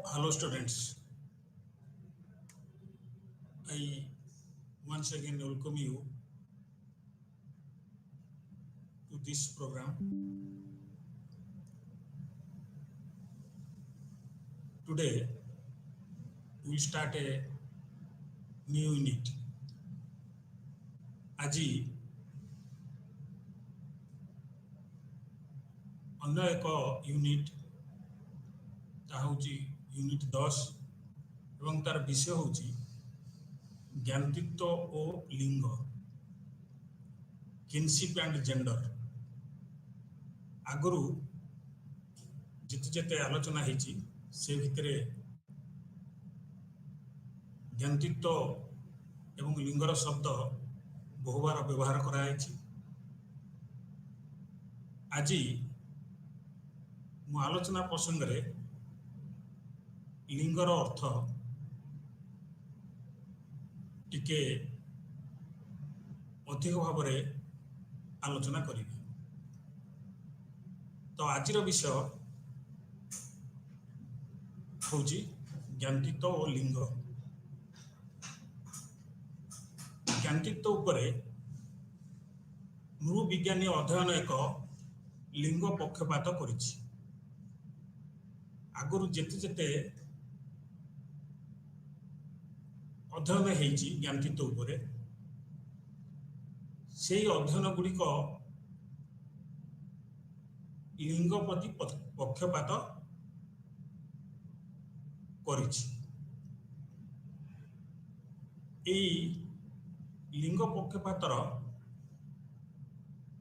Hello students, I once again welcome you to this program. Today we start a new unit. ଆଜି ଅନ୍ୟ ଏକ unit ତାହା ହେଉଛି unit 10 ଏବଂ ତାର ବିଷୟ ହେଉଛି ଜ୍ଞାନତିତ୍ଵ ଓ ଲିଙ୍ଗ, କିନସିପ୍ ଆଣ୍ଡ ଜେଣ୍ଡର। ଆଗରୁ ଯେତେ ଆଲୋଚନା ହେଇଛି ସେ ଭିତରେ ଜ୍ଞାନତିତ୍ଵ ଏବଂ ଲିଙ୍ଗର ଶବ୍ଦ ବହୁବାର ବ୍ୟବହାର କରାଯାଇଛି। ଆଜି ମୁଁ ଆଲୋଚନା ପ୍ରସଙ୍ଗରେ ଲିଙ୍ଗର ଅର୍ଥ ଟିକେ ଅଧିକ ଭାବରେ ଆଲୋଚନା କରିବି। ତ ଆଜିର ବିଷୟ ହେଉଛି ଜ୍ଞାନତିତ୍ଵ ଓ ଲିଙ୍ଗ। ଜ୍ଞାନତିତ୍ଵ ଉପରେ ନୃବିଜ୍ଞାନୀ ଅଧ୍ୟୟନ ଏକ ଲିଙ୍ଗ ପକ୍ଷପାତ କରିଛି। ଆଗରୁ ଯେତେ ଅଧ୍ୟୟନ ହେଇଛି ଜ୍ଞାନତିତ୍ଵ ଉପରେ, ସେହି ଅଧ୍ୟୟନ ଗୁଡ଼ିକ ଲିଙ୍ଗ ପ୍ରତି ପକ୍ଷପାତ କରିଛି। এই ଲିଙ୍ଗ ପକ୍ଷପାତର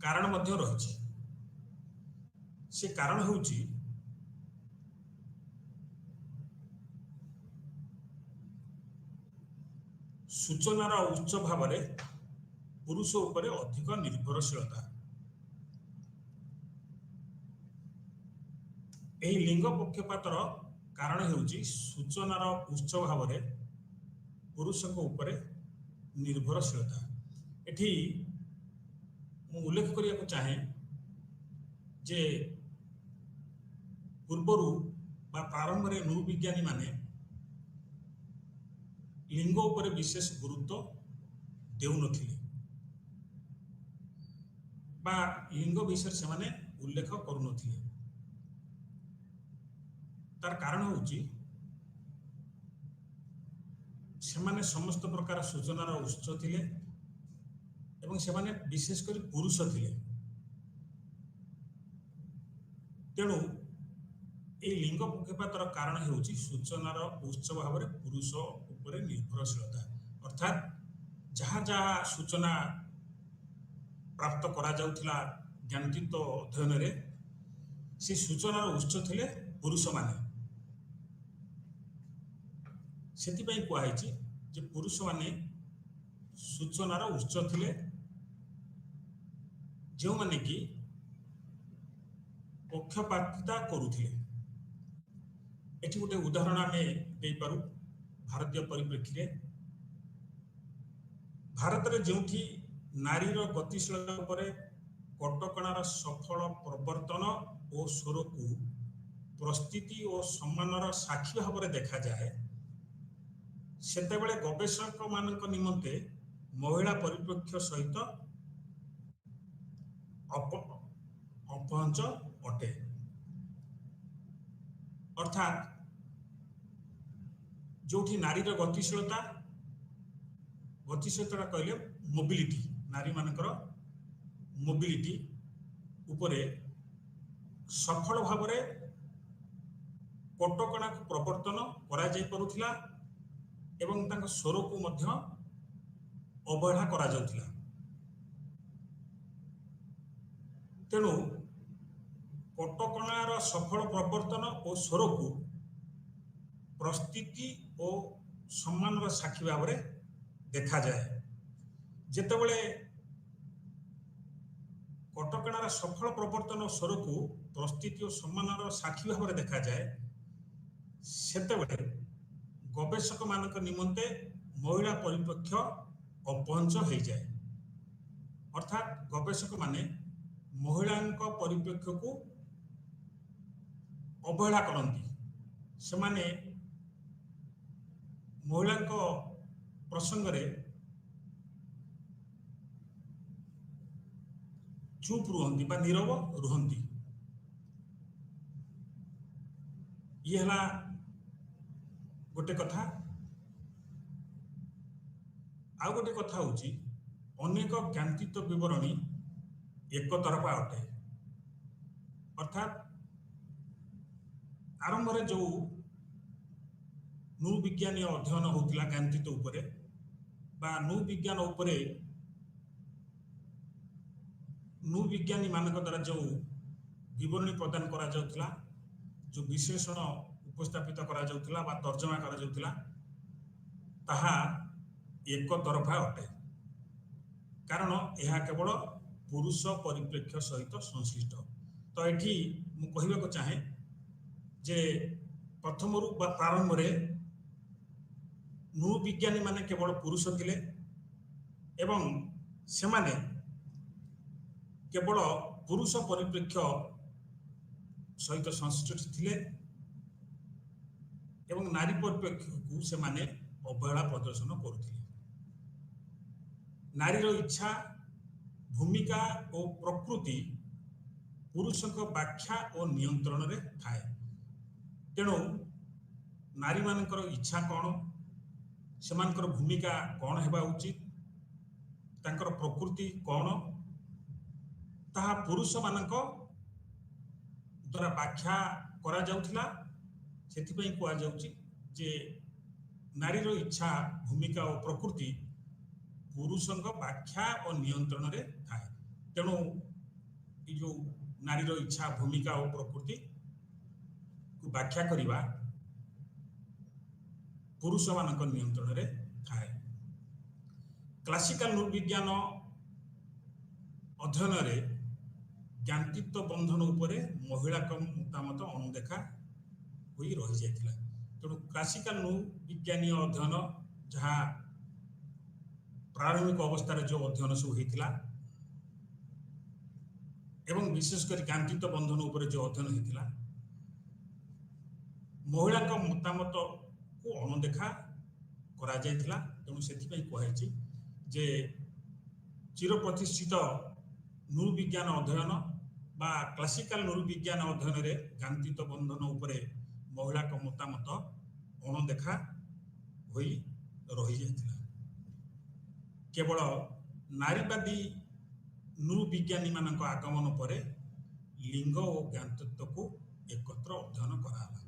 କାରଣ ମଧ୍ୟ ରହିଛି। ସେ କାରଣ ହେଉଛି ସୂଚନାର ଉଚ୍ଚ ଭାବରେ ପୁରୁଷ ଉପରେ ଅଧିକ ନିର୍ଭରଶୀଳତା। ଏହି ଲିଙ୍ଗ ପକ୍ଷପାତର କାରଣ ହେଉଛି ସୂଚନାର ଉଚ୍ଚ ଭାବରେ ପୁରୁଷଙ୍କ ଉପରେ ନିର୍ଭରଶୀଳତା। ଏଠି ମୁଁ ଉଲ୍ଲେଖ କରିବାକୁ ଚାହେଁ ଯେ ପୂର୍ବରୁ ବା ପ୍ରାରମ୍ଭରେ ନୃବିଜ୍ଞାନୀ ମାନେ ଲିଙ୍ଗ ଉପରେ ବିଶେଷ ଗୁରୁତ୍ୱ ଦେଉନଥିଲେ ବା ଲିଙ୍ଗ ବିଷୟରେ ସେମାନେ ଉଲ୍ଲେଖ କରୁନଥିଲେ। ତାର କାରଣ ହେଉଛି ସେମାନେ ସମସ୍ତ ପ୍ରକାର ସୂଚନାର ଉତ୍ସ ଥିଲେ ଏବଂ ସେମାନେ ବିଶେଷ କରି ପୁରୁଷ ଥିଲେ। ତେଣୁ এই ଲିଙ୍ଗ ପକ୍ଷପାତର କାରଣ ହେଉଛି ସୂଚନାର ଉତ୍ସ ଭାବରେ ପୁରୁଷ ଉପରେ ନିର୍ଭରଶୀଳତା। ଅର୍ଥାତ୍ ଯାହା ଯାହା ସୂଚନା ପ୍ରାପ୍ତ କରାଯାଉଥିଲା ଜ୍ଞାନତିତ୍ଵ ଅଧ୍ୟୟନରେ, ସେ ସୂଚନାର ଉତ୍ସ ଥିଲେ ପୁରୁଷମାନେ। ସେଥିପାଇଁ କୁହାଯାଇଛି ଯେ ପୁରୁଷମାନେ ସୂଚନାର ଉତ୍ସ ଥିଲେ, ଯେଉଁମାନେ କି ପକ୍ଷପାତିତା କରୁଥିଲେ। ଏଠି ଗୋଟେ ଉଦାହରଣ ଆମେ ଦେଇପାରୁ। ଭାରତୀୟ ପରିପ୍ରେକ୍ଷୀରେ ଭାରତରେ ଯେଉଁଠି ନାରୀର ଗତିଶୀଳତା ଉପରେ କଟକଣାର ସଫଳ ପ୍ରବର୍ତ୍ତନ ଓ ସ୍ୱରକୁ ପ୍ରସ୍ଥିତି ଓ ସମ୍ମାନର ସାକ୍ଷୀ ଭାବରେ ଦେଖାଯାଏ, ସେତେବେଳେ ଗବେଷକମାନଙ୍କ ନିମନ୍ତେ ମହିଳା ପରିପ୍ରେକ୍ଷ୍ୟ ସହିତ ଅପହଞ୍ଚ ଅଟେ। ଅର୍ଥାତ୍ ଯେଉଁଠି ନାରୀର ଗତିଶୀଳତା କହିଲେ ମୋବିଲିଟି, ନାରୀମାନଙ୍କର ମୋବିଲିଟି ଉପରେ ସଫଳ ଭାବରେ କଟକଣାକୁ ପ୍ରବର୍ତ୍ତନ କରାଯାଇ ପାରୁଥିଲା ଏବଂ ତାଙ୍କ ସ୍ୱରକୁ ମଧ୍ୟ ଅବହେଳା କରାଯାଉଥିଲା। ତେଣୁ କଟକଣାର ସଫଳ ପ୍ରବର୍ତ୍ତନ ଓ ସ୍ୱରକୁ ପ୍ରସ୍ଥିତି ଓ ସମ୍ମାନର ସାକ୍ଷୀ ଭାବରେ ଦେଖାଯାଏ। ଯେତେବେଳେ କଟକଣାର ସଫଳ ପ୍ରବର୍ତ୍ତନ ଓ ସ୍ୱରକୁ ପ୍ରସ୍ଥିତି ଓ ସମ୍ମାନର ସାକ୍ଷୀ ଭାବରେ ଦେଖାଯାଏ, ସେତେବେଳେ ଗବେଷକମାନଙ୍କ ନିମନ୍ତେ ମହିଳା ପରିପ୍ରେକ୍ଷ୍ୟ ଅପହଞ୍ଚ ହୋଇଯାଏ। ଅର୍ଥାତ୍ ଗବେଷକମାନେ ମହିଳାଙ୍କ ପରିପ୍ରେକ୍ଷ୍ୟକୁ ଅବହେଳା କରନ୍ତି। ସେମାନେ महिला प्रसंग रे चुप रुहंती बा नीरव रुहंती। ये हला गोटे कथा। आउ गोटे कथा होची अनेक ज्ञानतीत विवरणी एक तरफा अटे। अर्थात आरंभ रे जो नू विज्ञानी अध्ययन होतिला ज्ञानतीत उपरे बा नू विज्ञान उपरे नू विज्ञानी मानक द्वारा जो विवरणी प्रदान करा जाउतिला, जो विश्लेषण उपस्थापित करा जाउतिला बा तर्जमा करा जाउतिला, ताहा एक तरफा अटे। कारण यह केवल पुरुष परिप्रेक्ष्य सहित संश्लिष्ट। तो एठी मु कहिबा को चाहे जे प्रथम रु बा प्रारंभ रे नू विज्ञानी माने केवल पुरुष थिले एवं से माने केवल पुरुष परिप्रेक्ष्य सहित संश्लिष्ट थिले एवं नारी परिप्रेक्ष्य को से माने अवहेला प्रदर्शन करुथिले। नारीर इच्छा भूमिका और प्रकृति पुरुष व्याख्या और नियंत्रण रे थाए। तेणु नारी मानकर इच्छा कौन, सेमानकर भूमिका कौन हेबा उचित, तांकर प्रकृति कौन, ताहा पुरुष मानक द्वारा व्याख्या करा जाउथिला। सेथिपई कुआ जाउची जे नारीर इच्छा भूमिका और प्रकृति पुरुषंक व्याख्या और नियंत्रण रे थाए। तेणु ये जो नारीर इच्छा भूमिका और प्रकृति को व्याख्या करिबा पुरुष मानक नियंत्रण रे थाए। क्लासिकल नृविज्ञान अध्ययन रे ज्ञानतीत बंधन उपरे महिला का मतामत अणदेखा होई रही जाइतिला। तेणु क्लासिकल नृविज्ञानी अध्ययन जहाँ प्रारंभिक अवस्था जो अध्ययन सब होइतिला एवं विशेषकर ज्ञानतीत बंधन उपरे जो अध्ययन होइतिला, महिला का मतामत को अणदेखा करा जाइतिला। तेणु सेथिपई कहैछि जे चिर प्रतिष्ठित नृविज्ञान अध्ययन बा क्लासिकल नृविज्ञान अध्ययन रे ज्ञानतीत बंधन उपरे महिला का मतामत अणदेखा होई रही जाइतिला। केवल नारीवादी नृविज्ञानी मानक आगमन पर लिंग और ज्ञानतत्व को एकत्र अध्ययन कराला।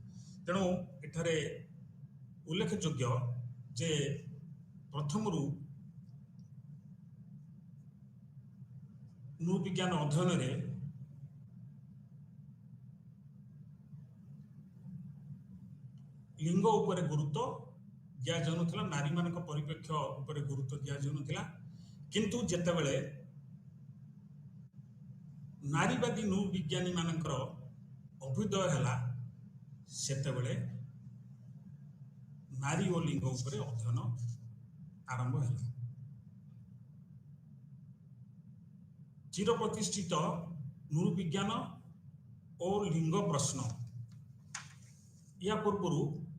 तेणु एठारे उल्लेखयोग्य जे प्रथम रु नृविज्ञान अध्ययन रे लिंग उपरे गुरुत्व दिया जाउनथिला, नारी मानक परिप्रेक्ष्य उपरे गुरुत्व दिया जाउनथिला। किंतु जेतेबेले नारीवादी नृविज्ञानी मानकर अभ्युदय हैला सेतेबेले नारी और लिंग उपरे अध्ययन आरंभ हैला। चिर प्रतिष्ठित नृविज्ञान और लिंग प्रश्न या पूर्व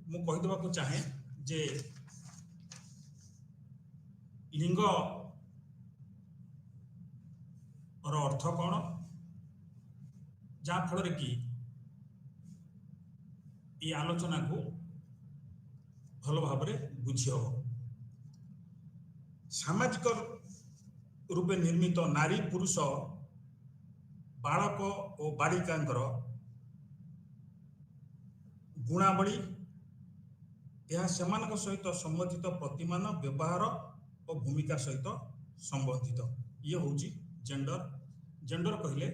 मु कहीदेवा को चाहे जे लिंग और अर्थ कौन, जहाँ फल कि ये आलोचना को भल भाव बुझी हम। सामाजिक रूपे निर्मित नारी पुरुष बालक और बालिकांकर गुणावली यह सेमानक सहित संबंधित प्रतिमान व्यवहार और भूमिका सहित संबंधित। ये होची जेंडर। जेंडर कहले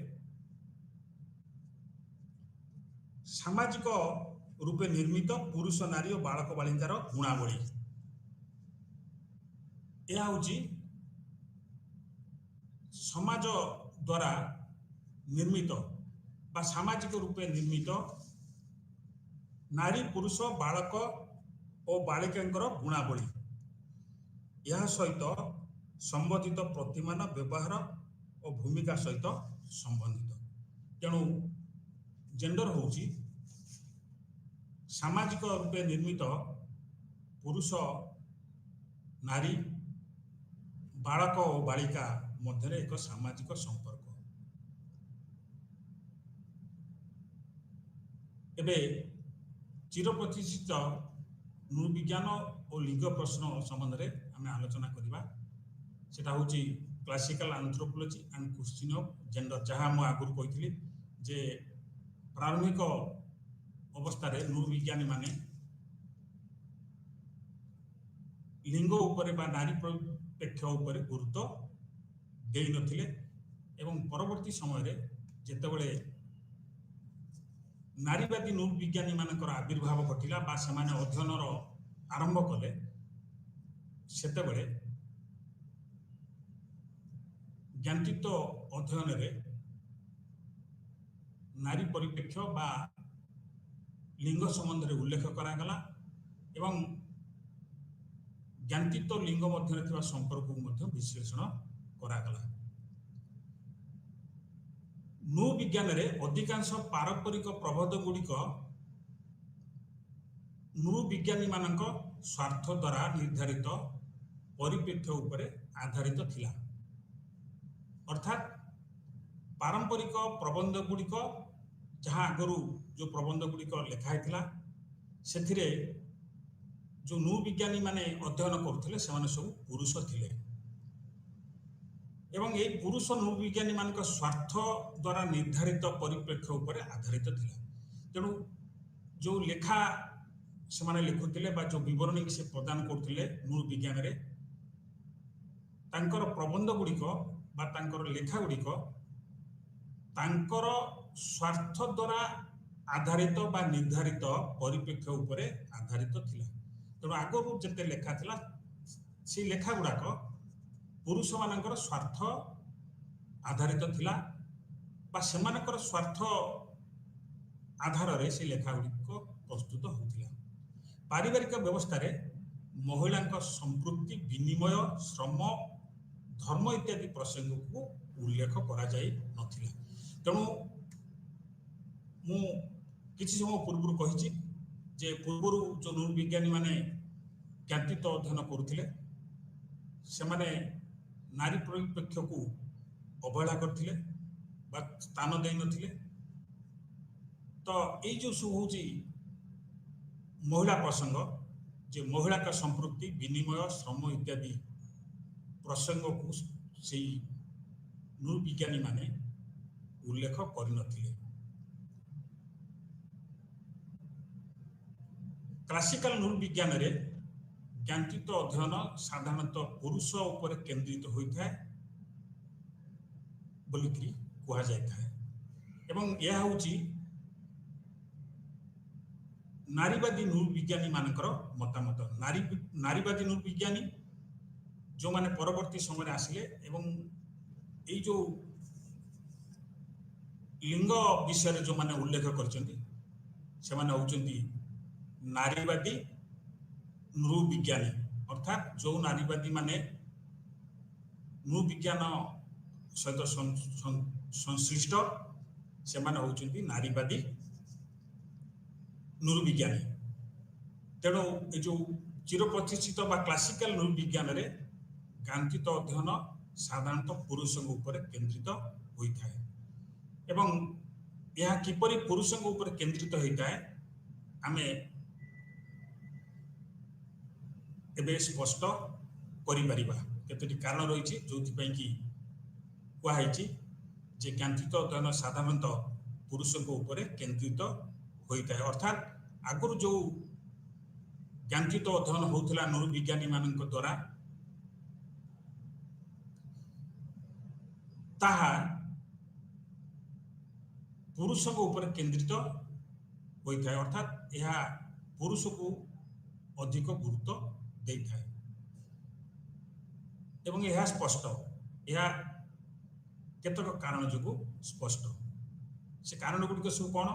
सामाजिक रूपे निर्मित पुरुष नारी और बालक बालिकार गुणावली। यह होची समाज द्वारा निर्मित बा सामाजिक रूपे निर्मित नारी पुरुष बालक और बालिकांकर गुणावली यह सहित संबंधित प्रतिमान व्यवहार और भूमिका सहित संबंधित। तेणु जेंडर होची सामाजिक रूपे निर्मित पुरुष नारी बालक और बालिका मध्य एक सामाजिक संपर्क। एबे चिरप्रतिष्ठित नृविज्ञान और लिंग प्रश्न संबंध में आम आलोचना करवा। सेटा होची classical anthropology and question of gender, जहाँ मु आगुर कही जे प्रारंभिक अवस्था नृविज्ञानी माने लिंग उपरे बा नारी परिप्रेक्ष्य उपरे गुरुत्व दे नथिले एवं परवर्ती समय रे जेतेबेले नारीवादी नृविज्ञानी मानकर आविर्भाव घटिला बा सेमाने अध्ययनर आरंभ कले सेतेबेले ज्ञानचित्त अध्ययन रे नारी परिप्रेक्ष्य बा लिंग संबंध रे उल्लेख करागला एवं ज्ञानचित्त लिंग मध्य थिबा संपर्क को मध्य विश्लेषण करागला। नृविज्ञान रे अधिकांश पारंपरिक प्रबंध गुड़िक नृविज्ञानी मानक स्वार्थ द्वारा निर्धारित परिप्रेक्ष्य उपरे आधारित थिला। अर्थात पारंपरिक प्रबंध गुड़िक जहाँ आगु जो प्रबंध गुड़िक लिखाई से जो नृविज्ञानी माने अध्ययन करथिले सेमाने सब पुरुष थिले एवं ये पुरुष नृविज्ञानी मान स्वार्थ द्वारा निर्धारित परिप्रेक्ष्य उपरे आधारित थिला। तेणु जो लेखा से माने लिखुथिले बा जो विवरणी से प्रदान करथिले नृविज्ञान रे तांकर प्रबंध गुड़िक बा तांकर लेखा गुड़िक तांकर स्वार्थ द्वारा आधारित बा निर्धारित परिप्रेक्ष्य उपरे आधारित थिला। तेणु आगु जिते लेखा थिला से लेखा गुड़ाक पुरुष मानकर स्वार्थ आधारित थिला बा सेमानकर स्वार्थ आधार रे से लेखा गुड़िक प्रस्तुत होतिला। पारिवारिक व्यवस्था रे महिला संपृक्ति विनिमय श्रम धर्म इत्यादि प्रसंग को उल्लेख करा जाई नथिला। तेणु मु किछि समय पूर्व कहिछि जे पूर्व जो नृविज्ञानी माने ज्ञानचित्त अध्ययन करुथिले सेमाने नारी परिप्रेक्ष्य को अवहेला करथिले बा स्थान दे नथिले। तो ये जो सब होची महिला प्रसंग जे महिला का संपृक्ति विनिमय श्रम इत्यादि प्रसंग को से नृविज्ञानी माने उल्लेख कर नथिले। क्लासिकल नृविज्ञान रे ज्ञानचित्त अध्ययन साधारणतः पुरुष उपर केंद्रित होता है बोलिकी कहा जाता है एवं यह होची नारीवादी नृविज्ञानी मानकर मतामत। नारीवादी नृविज्ञानी जो माने परवर्ती समय आसिले एवं ये जो लिंग विषय जो माने उल्लेख करचंती से माने होचंती नारीवादी नृविज्ञानी। अर्थात जो नारीवादी माने नृविज्ञान सहित संश्लिष्ट से माने होचंती नारीवादी नृविज्ञानी। तेणु ये जो चिरप्रतिष्ठित बा क्लासिकल नृविज्ञान रे ज्ञानचित्त अध्ययन साधारणतः पुरुषों उपर केंद्रित होता है एवं यह किपरि पुरुषों उपर केंद्रित होता है आमे एबे स्पष्ट करि परिबा। केतोटी कारण रही जो कि कहुई जे ज्ञानचित्त अध्ययन साधारणतः पुरुषों उपर केंद्रित होता है। अर्थात आगुर जो ज्ञानचित्त अध्ययन होता नृविज्ञानी मान द्वारा ताहा पुरुषों उपर केंद्रित होता है। अर्थात यह पुरुष को अधिक गुरुत्व देता है एवं यह स्पष्ट यह केतक कारण जो स्पष्ट से कारण गुड़िक सब कौन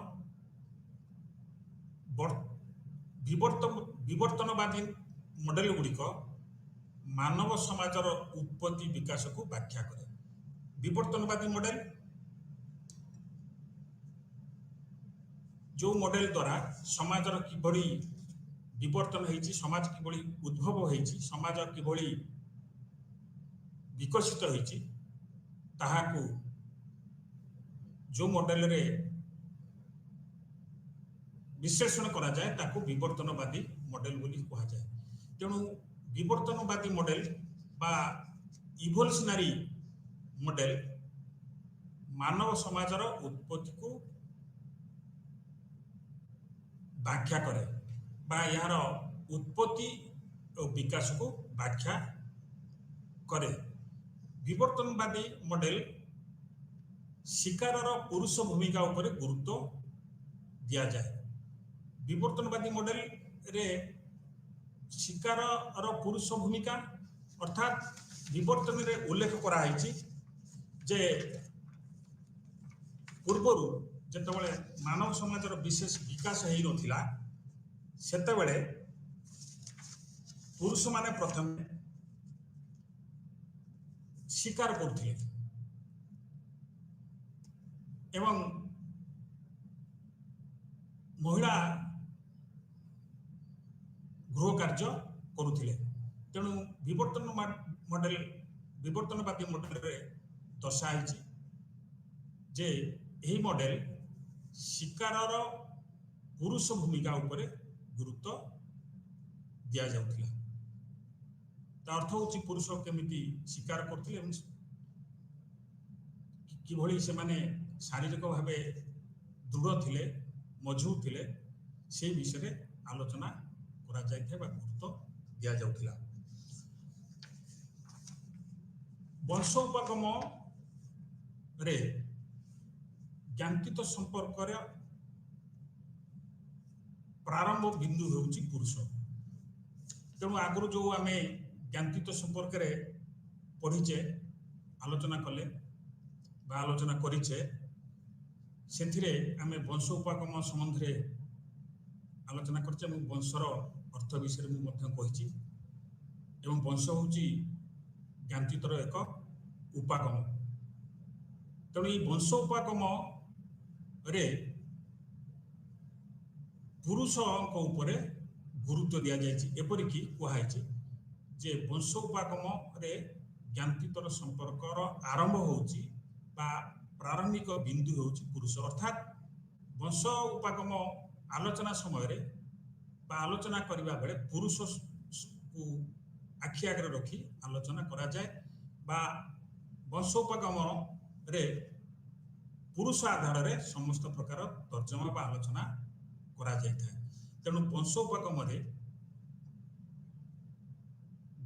विवर्तनवादी मॉडल गुड़िक मानव समाजर उत्पत्ति विकास को व्याख्या करे। विवर्तनवादी मॉडल जो मॉडल द्वारा समाजर किभली विवर्तन होइछि समाज किभଳି उद्भव होइछि समाज किभଳି विकसित होइछि ताहाकू जो मॉडल रे विश्लेषण करा जाए ताकू विवर्तनवादी मॉडल बोली कहा जाए। तेणु विवर्तनवादी मॉडल बा इवोल्यूशनरी मॉडल मानव समाजर उत्पत्ति को व्याख्या करे बा यार उत्पत्ति और विकास को व्याख्या करे। विवर्तनवादी मॉडल शिकारर पुरुष भूमिका उपरे गुरुत्व दिया जाए। विवर्तनवादी मॉडल रे शिकार और पुरुष भूमिका अर्थात विवर्तन रे उल्लेख करा है जे पूर्वर जितेबाला मानव समाज विशेष विकास हो नथिला सेतेबेले पुरुष माने प्रथम शिकार करथिले एवं महिला गृह कार्य करुथिले। तेणु विवर्तनवादी मॉडल रे दर्शाई जे यही मॉडल शिकारर पुरुष भूमिका उपरे गुरुत्व दिया जाउथिला। अर्थ होची पुरुष केमिति शिकार करथिले एवं किभଳି ସେମାନେ शारीरिक भावे दृढ़ थिले मजबूत थिले से विषय आलोचना करा जाइथे बा गुरुत्व दिया जाउथिला। वंशोपगम रे ज्ञानकित संपर्क प्रारंभ बिंदु होउची पुरुष। तेणु आगुरी जो आम ज्ञानकित संपर्क रे पढ़ीचे आलोचना कले बा आलोचना करिचे सेथिरे आमे वंश उपागम संबंध रे आलोचना करचे। वंशर अर्थ विषय में कही एवं वंश होउची ज्ञानकितर एक उपागम। तेणु ये वंश उपागम रे पुरुष उपरे गुरुत्व दिया जायछि। एपरिकी कुहाइछि जे वंश उपागम रे ज्ञानकितर संपर्कर आरंभ होउछि बा प्रारंभिक बिंदु होउछि पुरुष। अर्थात वंश उपागम आलोचना समय रे बा आलोचना करिबा बेले पुरुष को आखि आगे रखी आलोचना करा जाए बा वंशोपगम रे पुरुष आधार रे समस्त प्रकार तर्जमा बा आलोचना करा जाय था। तेणु वंशोपगम रे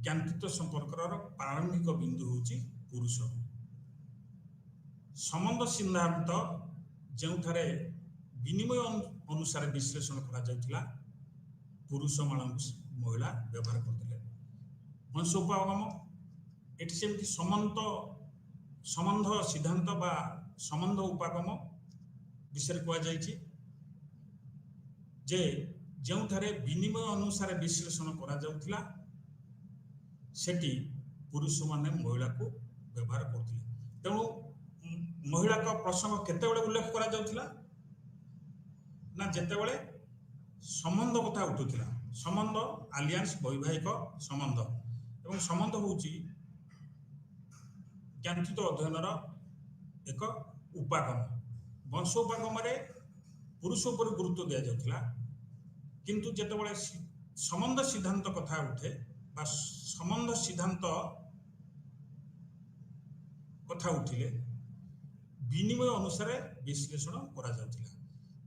ज्ञानकित संपर्कर प्रारंभिक बिंदु होची पुरुष। संबंध सिद्धांत जेउठारे विनिमय अनुसार विश्लेषण करा जाउथिला पुरुष मान महिला व्यवहार करथिले। वंशोपगम एटी सेमती संबंध सिद्धांत बा संबंध उपागम विषय कह जाइछि जे जेउठारे विनिमय अनुसार विश्लेषण करा जाउथिला सेटी पुरुष माने महिला को व्यवहार करथिले। तेणु महिला का प्रसंग केतेबेले उल्लेख करा जाउथिला ना जेतेबेले संबंध कथा उठुथिला। संबंध आलियान्स वैवाहिक संबंध एवं संबंध होउची ज्ञानकित अध्ययनर एक उपागम। वंशोपागम रे पुरुष पर गुरुत्व दिया जाउथिला किंतु जेतेबेले संबंध सिद्धांत कथा उठे बा संबंध सिद्धांत कथा उठिले विनिमय अनुसार विश्लेषण करा जाउथिला।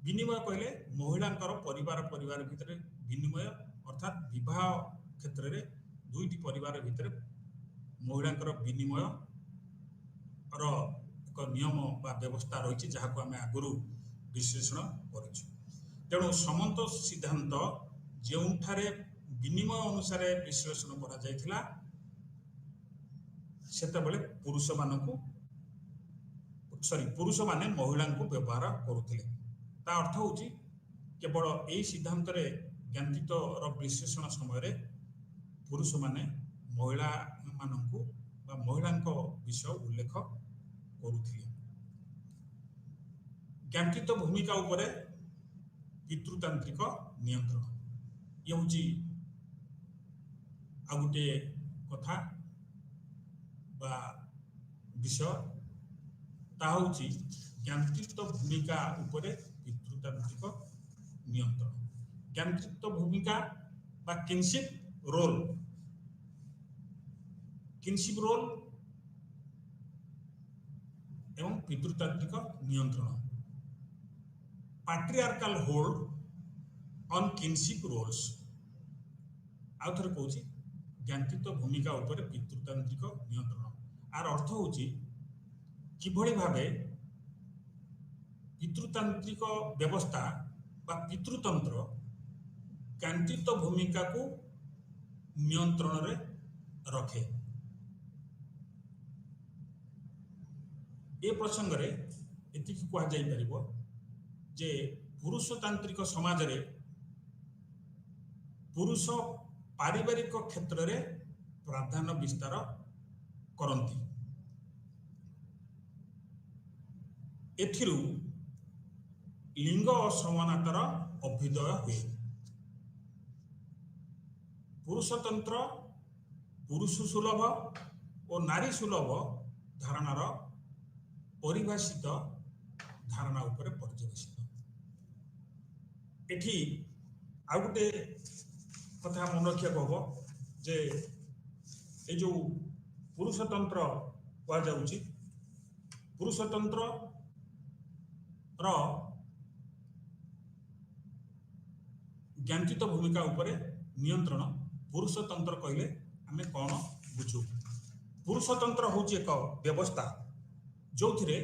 विनिमय कहले महिलांकर परिवार भितर विनिमय अर्थात विवाह क्षेत्र रे दुईटी परिवार भितर महिलांकर विनिमय रो एक नियम बा व्यवस्था रही जहाँ को आम आगुरी विश्लेषण करूँ। तेणु संबंध सिद्धांत जोठारे विनिमय अनुसार विश्लेषण करा जायथिला सेतेबेले पुरुष माने महिला को व्यवहार करुथिले। ता अर्थ होची केवल यही सिद्धांत रे ज्ञानकित विश्लेषण समय रे पुरुष माने महिला मानकु बा महिलांको विषय उल्लेख करुथिले। ज्ञानकित भूमिका उपरे पितृतांत्रिक नियंत्रण। ये हूँ आ गोटे कथा बा विषय ता हूँ ज्ञातृत्व भूमिका उपरे पितृतांत्रिक नियंत्रण। ज्ञातृत्व भूमिका बा किनशिप रोल एवं पितृतांत्रिक नियंत्रण। Patriarchal hold on kinship roles. आउ थरे कहूँ ज्ञातृत्व भूमिका उपरे पितृतांत्रिक नियंत्रण। आर अर्थ हूँ किभली भावे पितृतांत्रिक व्यवस्था बा पितृतंत्र ज्ञातृत्व भूमिका को नियंत्रण रे रखे। ए प्रसंग रे एति कह जाई परिबो जे पुरुषतांत्रिक समाज रे पुरुष पारिवारिक क्षेत्र रे प्राधान्य विस्तार करंती। एथिरु लिंग असमानतार अभ्युदय हुए। पुरुषतंत्र पुरुष सुलभ और नारी सुलभ धारणार परिभाषित धारणा उपरे पर्यवेसित। एठी आ गोटे कथा मन रखा हम जे ये जो पुरुषतंत्र कह जाउची पुरुषतंत्र रो ज्ञातृत्व भूमिका उपरे नियंत्रण। पुरुषतंत्र कहले आमे कौन बुझू? पुरुषतंत्र हूँ एक व्यवस्था जो थिरे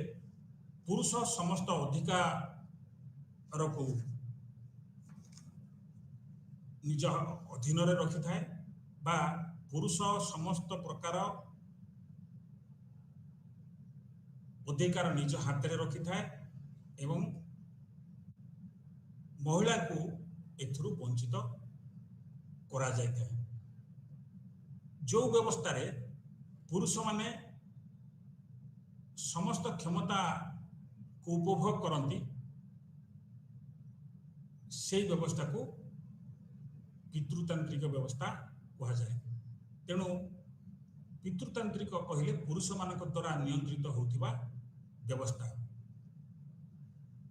पुरुष समस्त अधिकार को निज अधीन रखि थाए बा पुरुष समस्त प्रकार अधिकार निज हाथ में रखि थाए एवं महिला को एथुरु वंचित करा जाय थाए। जो व्यवस्था रे पुरुष माने समस्त क्षमता को उपभोग करती से व्यवस्था को पितृतांत्रिक व्यवस्था कहा जाए। तेणु पितृतांत्रिक कहले पुरुष मानक द्वारा नियंत्रित होतिबा व्यवस्था।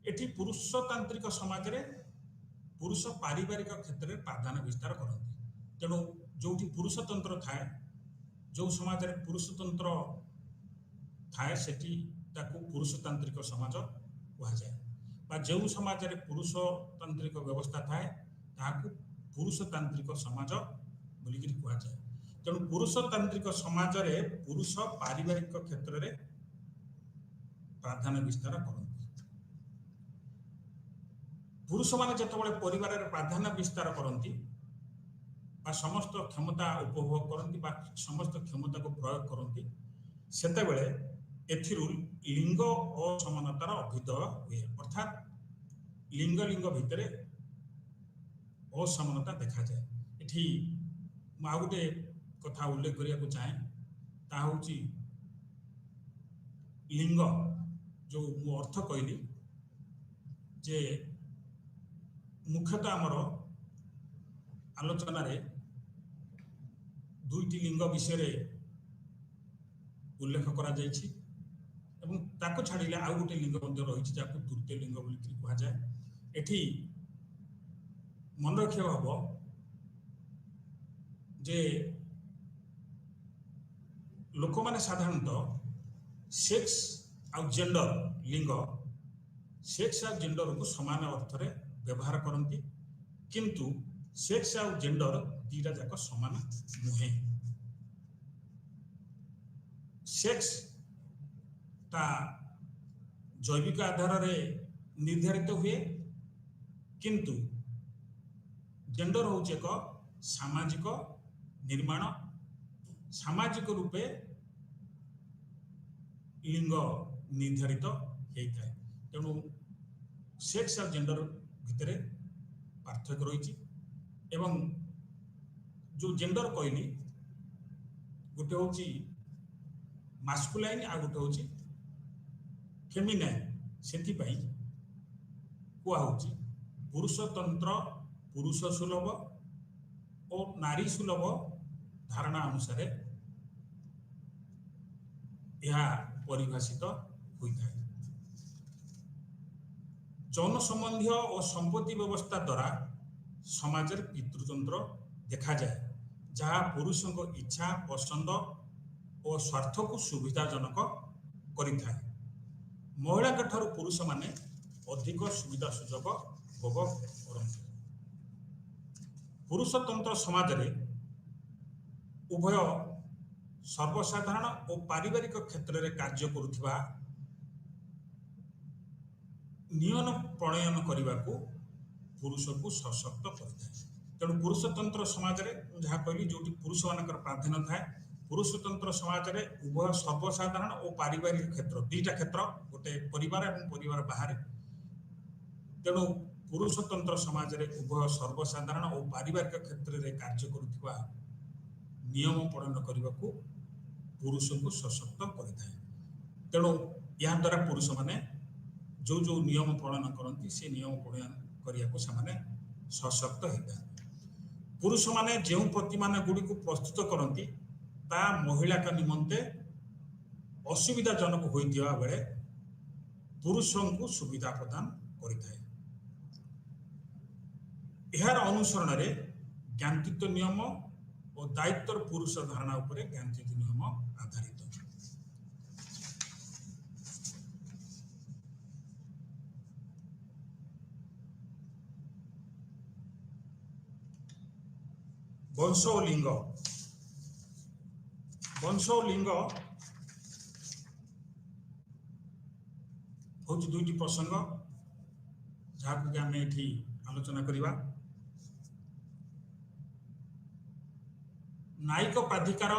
एठी पुरुषतांत्रिक समाज रे पुरुष पारिवारिक क्षेत्र में प्राधान्य विस्तार करती। तेणु जो पुरुषतंत्र थाए जो समाज रे पुरुषतंत्र थाए सेठी ताकू पुरुषतांत्रिक समाज कहा जाए बा जो समाज रे पुरुषतांत्रिक व्यवस्था थाए ताकू पुरुषतांत्रिक समाज बोलिकी कहा जाए। तेणु पुरुषतांत्रिक समाज रे पुरुष पारिवारिक क्षेत्र में प्राधान्य विस्तार करती। पुरुष माने जतबळे परिवार रे प्राधान्य विस्तार करती बा समस्त क्षमता उपभोग करती बा समस्त क्षमता को प्रयोग करती सेतेबळे एथिरु लिंग असमानतार अभ्युदय हुए। अर्थात लिंग लिंग भितर असमानता देखा जाए। एठी आ गोटे कथा उल्लेख करिया चाहे ता होची लिंग जो मु अर्थ कहली जे मुख्यतः आमर आलोचना रे दुईटी लिंग विषय उल्लेख करा जायछि एवं ताको छाड़िले आउ गोटे लिंग मध्य रही जाको तृतीय लिंग बोली कहा जाए। एठी मन रखिया भाव जे लोक माने साधारणतः सेक्स आ जेंडर लिंग सेक्स आ जेंडर को समान अर्थ रे व्यवहार करती किंतु सेक्स आ जेंडर दीटा जाक समान नुहे। सेक्स ता जैविक आधार रे निर्धारित हुए किंतु जेंडर हूँ एक सामाजिक निर्माण। सामाजिक रूपे लिंग निर्धारित होता है। तेणु सेक्स और जेंडर भितर पार्थक्य रही एवं जो जेंडर कहली गोटे हूँ मास्कुलाइन आ गोटे हूँ फेमिनाइन से कहुची पुरुषतंत्र पुरुष सुलभ और नारी सुलभ धारणा अनुसार यह परिभाषित होता है। जौन संबंधी और संपत्ति व्यवस्था द्वारा समाज पितृतंत्र देखा जाए जहाँ पुरुषों को इच्छा पसंद और स्वार्थ को सुविधाजनक करिथाए। महिला के ठारू पुरुष माने अधिक सुविधा सुजोग भोग करते। पुरुषतंत्र समाज रे उभय सर्वसाधारण और पारिवारिक क्षेत्र में कार्य करुथिबा नियम प्रणयन करने को पुरुष को सशक्त करता। तेणु पुरुषतंत्र समाज में जहाँ कहली जो पुरुष मान प्राधान्य थाए पुरुषतंत्र समाज में उभय सर्वसाधारण और पारिवारिक क्षेत्र दुईटा क्षेत्र गोटे परिवार और परिवार बाहर। तेणु पुरुषतंत्र समाज में उभय सर्वसाधारण और पारिवारिक क्षेत्र में कार्य करुथिबा नियम प्रणयन करने को पुरुष को सशक्त करता। तेणु या द्वारा पुरुष माने जो जो नियम प्रणयन करती से नियम प्रणयन करने को से सशक्त होता। पुरुष माने जो प्रतिमान गुड़ी को प्रस्तुत करती ता महिला का निमंते असुविधाजनक होता बेले पुरुषों को सुविधा प्रदान करिथाए। यार अनुसरण रे ज्ञानतीत नियम और दायित्व पुरुष धारणा उपरे ज्ञानतीत नियम आधारित। वंश और लिंग हूँ दुईटी प्रसंग जहाँ आम ये आलोचना करवा। न्यायिक प्राधिकार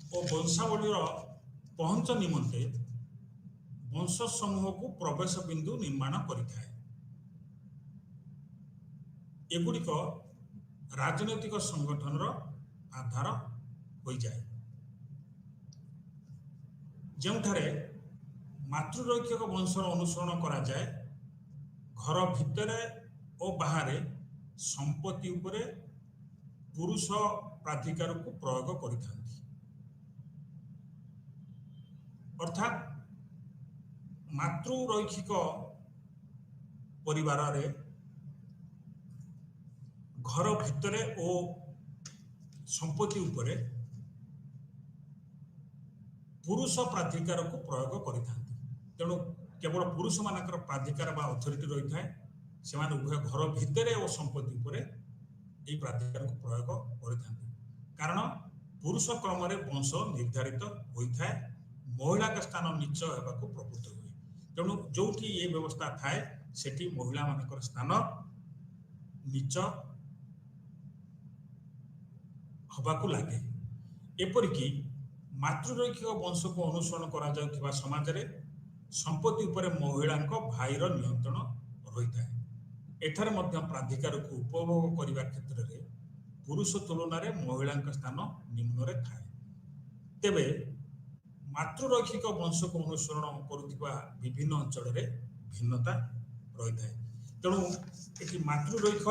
और वंशावलीर पहुंच निमंते वंश समूह को प्रवेश बिंदु निर्माण करिथाए। एगुड़िक राजनैतिक संगठन आधार हो जाए जोठारे मातृरैखिक वंशर अनुसरण करा जाए। घर भितर और बाहर संपत्ति उपरे पुरुष प्राधिकार को प्रयोग करिथांती। अर्थात मातृरैखिक परिवार रे घर भितर और संपत्ति उपरे पुरुष प्राधिकार को प्रयोग करिथांती। तेणु केवल पुरुष मानकर प्राधिकार बा अथॉरिटी रही थाए से उभय घर भितर और संपत्ति उपरे यह प्राधिकार को प्रयोग करिथांती। कारण पुरुष क्रम रे वंश निर्धारित होता है महिला का स्थान नीच होगा प्रवृत्त हुए। तेणु जो ये व्यवस्था थाए सेठी महिला मानकर स्थान नीच हवाकू लगे। एपरिकी मातृरैखिक वंश को अनुसरण करा जाउथिबा समाज रे संपत्ति उपरे महिला भाईर नियंत्रण रही थाए। एठारे मध्य प्राधिकार को उपभोग करने क्षेत्र में पुरुष तुलन में महिला स्थान निम्न रे थाए। तेबे मातृरैखिक वंश को अनुसरण करुथिबा विभिन्न अंचल रे भिन्नता रही थाए। तेणु ये मातृरैख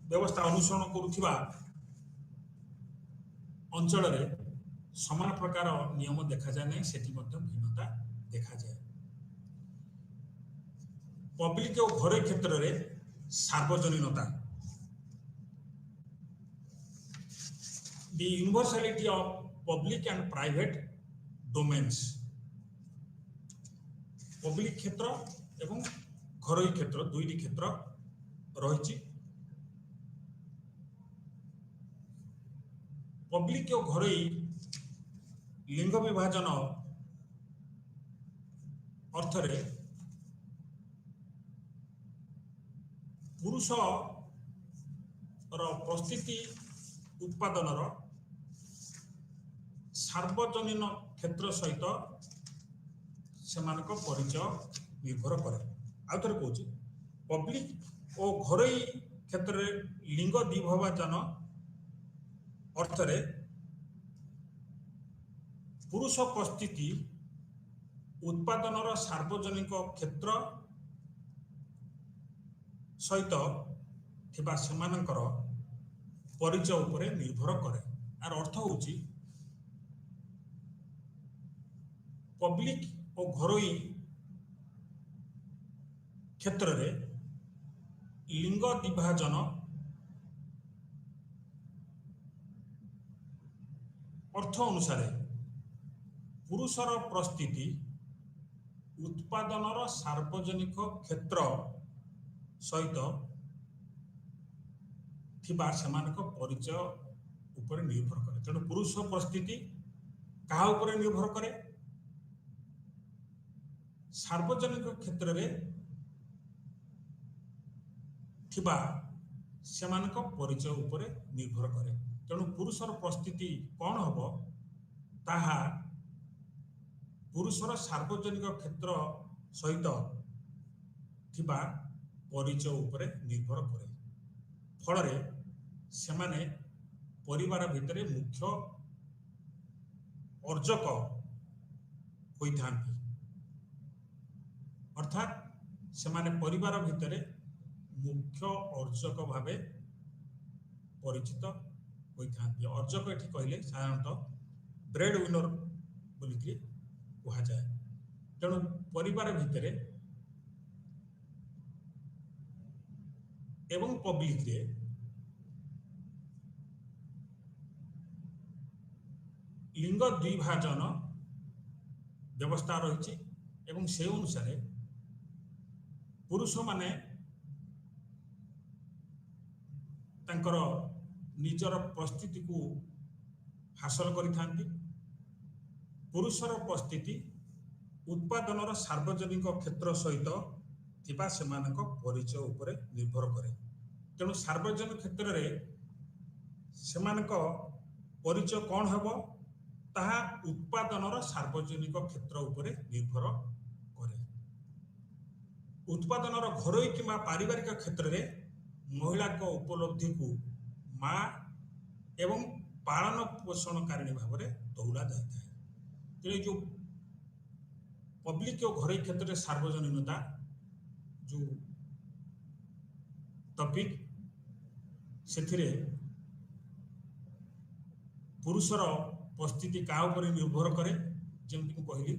व्यवस्था अनुसरण करुथिबा अंचल रे समान प्रकार नियम देखा जाए नहीं, सेठी मध्य भिन्नता देखा जाए। पब्लिक और घरे क्षेत्र में सार्वजनीनता the universality of public and private domains. Public क्षेत्र एवं घरोई क्षेत्र दुईटी क्षेत्र रही। पब्लिक और घरोई लिंग विभाजन अर्थरे पुरुष प्रस्थिति उत्पादन सार्वजनीन क्षेत्र सहित सेमानक परिचय निर्भर करे। आउथरे कहूँ पब्लिक और घरोई क्षेत्र में लिंग द्विभाजन अर्थरे पुरुष उपस्थिति उत्पादन सार्वजनिक क्षेत्र सहित ଥିବା ସେମାନଙ୍କର ପରିଚୟ ଉପରେ ନିର୍ଭର କରେ। ଆର ଅର୍ଥ ହେଉଛି ପବ୍ଲିକ ଓ ଘରୋଇ କ୍ଷେତ୍ରରେ ଲିଙ୍ଗ ବିଭାଜନ ଅର୍ଥ ଅନୁସାରେ ପୁରୁଷର ପ୍ରସ୍ଥିତି ଉତ୍ପାଦନର ସାର୍ବଜନିକ କ୍ଷେତ୍ର ସହିତ ଥିବା ସେମାନଙ୍କ ପରିଚୟ ଉପରେ ନିର୍ଭର କରେ। ତେଣୁ ପୁରୁଷ ପ୍ରସ୍ଥିତି କାହା ଉପରେ ନିର୍ଭର କରେ? ସାର୍ବଜନିକ କ୍ଷେତ୍ରରେ ଥିବା ସେମାନଙ୍କ ପରିଚୟ ଉପରେ ନିର୍ଭର କରେ। ତେଣୁ ପୁରୁଷର ପ୍ରସ୍ଥିତି କ'ଣ ହେବ ତାହା ପୁରୁଷର ସାର୍ବଜନିକ କ୍ଷେତ୍ର ସହିତ ଥିବା ପରିଚୟ ଉପରେ ନିର୍ଭର କରେ। ଫଳରେ ସେମାନେ ପରିବାର ଭିତରେ ମୁଖ୍ୟ ଅର୍ଜକ ହୋଇଥାନ୍ତି। ଅର୍ଥାତ୍ ସେମାନେ ପରିବାର ଭିତରେ ମୁଖ୍ୟ ଅର୍ଜକ ଭାବେ ପରିଚିତ ହୋଇଥାନ୍ତି। ଅର୍ଜକ ଏଠି କହିଲେ ସାଧାରଣତଃ ବ୍ରେଡ୍ ୱିନର ବୋଲିକି କୁହାଯାଏ। ତେଣୁ ପରିବାର ଭିତରେ ଏବଂ ପବ୍ଲିକରେ ଲିଙ୍ଗ ଦ୍ବିଭାଜନ ବ୍ୟବସ୍ଥା ରହିଛି ଏବଂ ସେ ଅନୁସାରେ ପୁରୁଷମାନେ ତାଙ୍କର ନିଜର ପ୍ରସ୍ଥିତିକୁ ହାସଲ କରିଥାନ୍ତି। ପୁରୁଷର ପ୍ରସ୍ଥିତି ଉତ୍ପାଦନର ସାର୍ବଜନିକ କ୍ଷେତ୍ର ସହିତ ଥିବା ସେମାନଙ୍କ ପରିଚୟ ଉପରେ ନିର୍ଭର କରେ। ତେଣୁ ସାର୍ବଜନିକ କ୍ଷେତ୍ରରେ ସେମାନଙ୍କ ପରିଚୟ କ'ଣ ହେବ ତାହା ଉତ୍ପାଦନର ସାର୍ବଜନିକ କ୍ଷେତ୍ର ଉପରେ ନିର୍ଭର କରେ। ଉତ୍ପାଦନର ଘରୋଇ କିମ୍ବା ପାରିବାରିକ କ୍ଷେତ୍ରରେ ମହିଳାଙ୍କ ଉପଲବ୍ଧିକୁ ମା ଏବଂ ପାଳନ ପୋଷଣକାରିଣୀ ଭାବରେ ତଉଲା ଯାଇଥାଏ। ତେଣୁ ଯେଉଁ ପବ୍ଲିକ ଓ ଘରୋଇ କ୍ଷେତ୍ରରେ ସାର୍ବଜନୀନତା ଯେଉଁ ଟପିକ ସେଥିରେ ପୁରୁଷର ପ୍ରସ୍ଥିତି କାହା ଉପରେ ନିର୍ଭର କରେ? ଯେମିତି ମୁଁ କହିଲି